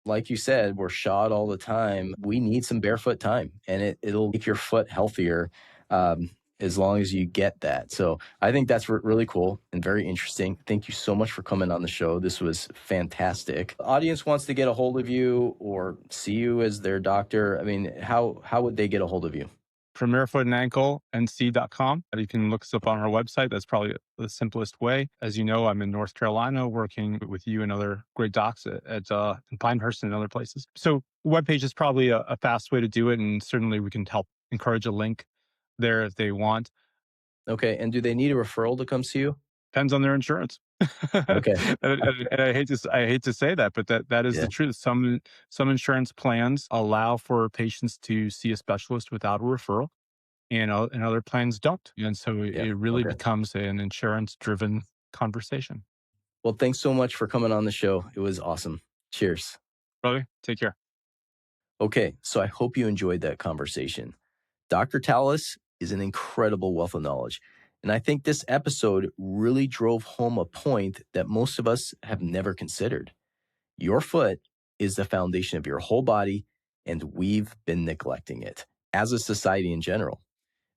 like you said, we're shod all the time. We need some barefoot time, and it'll make your foot healthier as long as you get that. So I think that's really cool and very interesting. Thank you so much for coming on the show. This was fantastic. The audience wants to get a hold of you or see you as their doctor. I mean, how would they get a hold of you? Premier Foot and Ankle NC.com. You can look us up on our website. That's probably the simplest way. As you know, I'm in North Carolina working with you and other great docs in Pinehurst and other places. So webpage is probably a fast way to do it. And certainly we can help encourage a link there if they want. Okay, and do they need a referral to come see you? Depends on their insurance. and, Okay, and I hate to say that, but that is the yeah, truth. Some insurance plans allow for patients to see a specialist without a referral, and other plans don't. And so yeah, it really okay. becomes an insurance driven conversation. Well, thanks so much for coming on the show. It was awesome. Cheers. Really, take care. Okay, so I hope you enjoyed that conversation. Dr. Talis is an incredible wealth of knowledge. And I think this episode really drove home a point that most of us have never considered. Your foot is the foundation of your whole body, and we've been neglecting it as a society in general.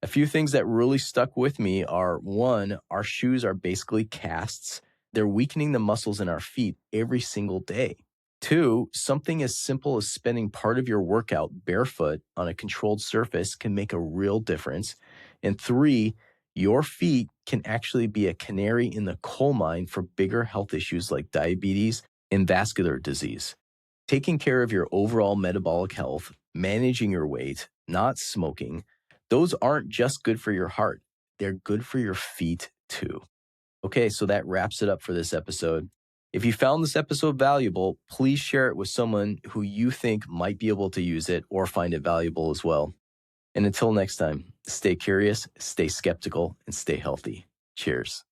A few things that really stuck with me are one, our shoes are basically casts they're weakening the muscles in our feet every single day. 2, something as simple as spending part of your workout barefoot on a controlled surface can make a real difference. And 3, your feet can actually be a canary in the coal mine for bigger health issues like diabetes and vascular disease. Taking care of your overall metabolic health, managing your weight, not smoking, those aren't just good for your heart, they're good for your feet too. Okay, so that wraps it up for this episode. If you found this episode valuable, please share it with someone who you think might be able to use it or find it valuable as well. And until next time, stay curious, stay skeptical, and stay healthy. Cheers.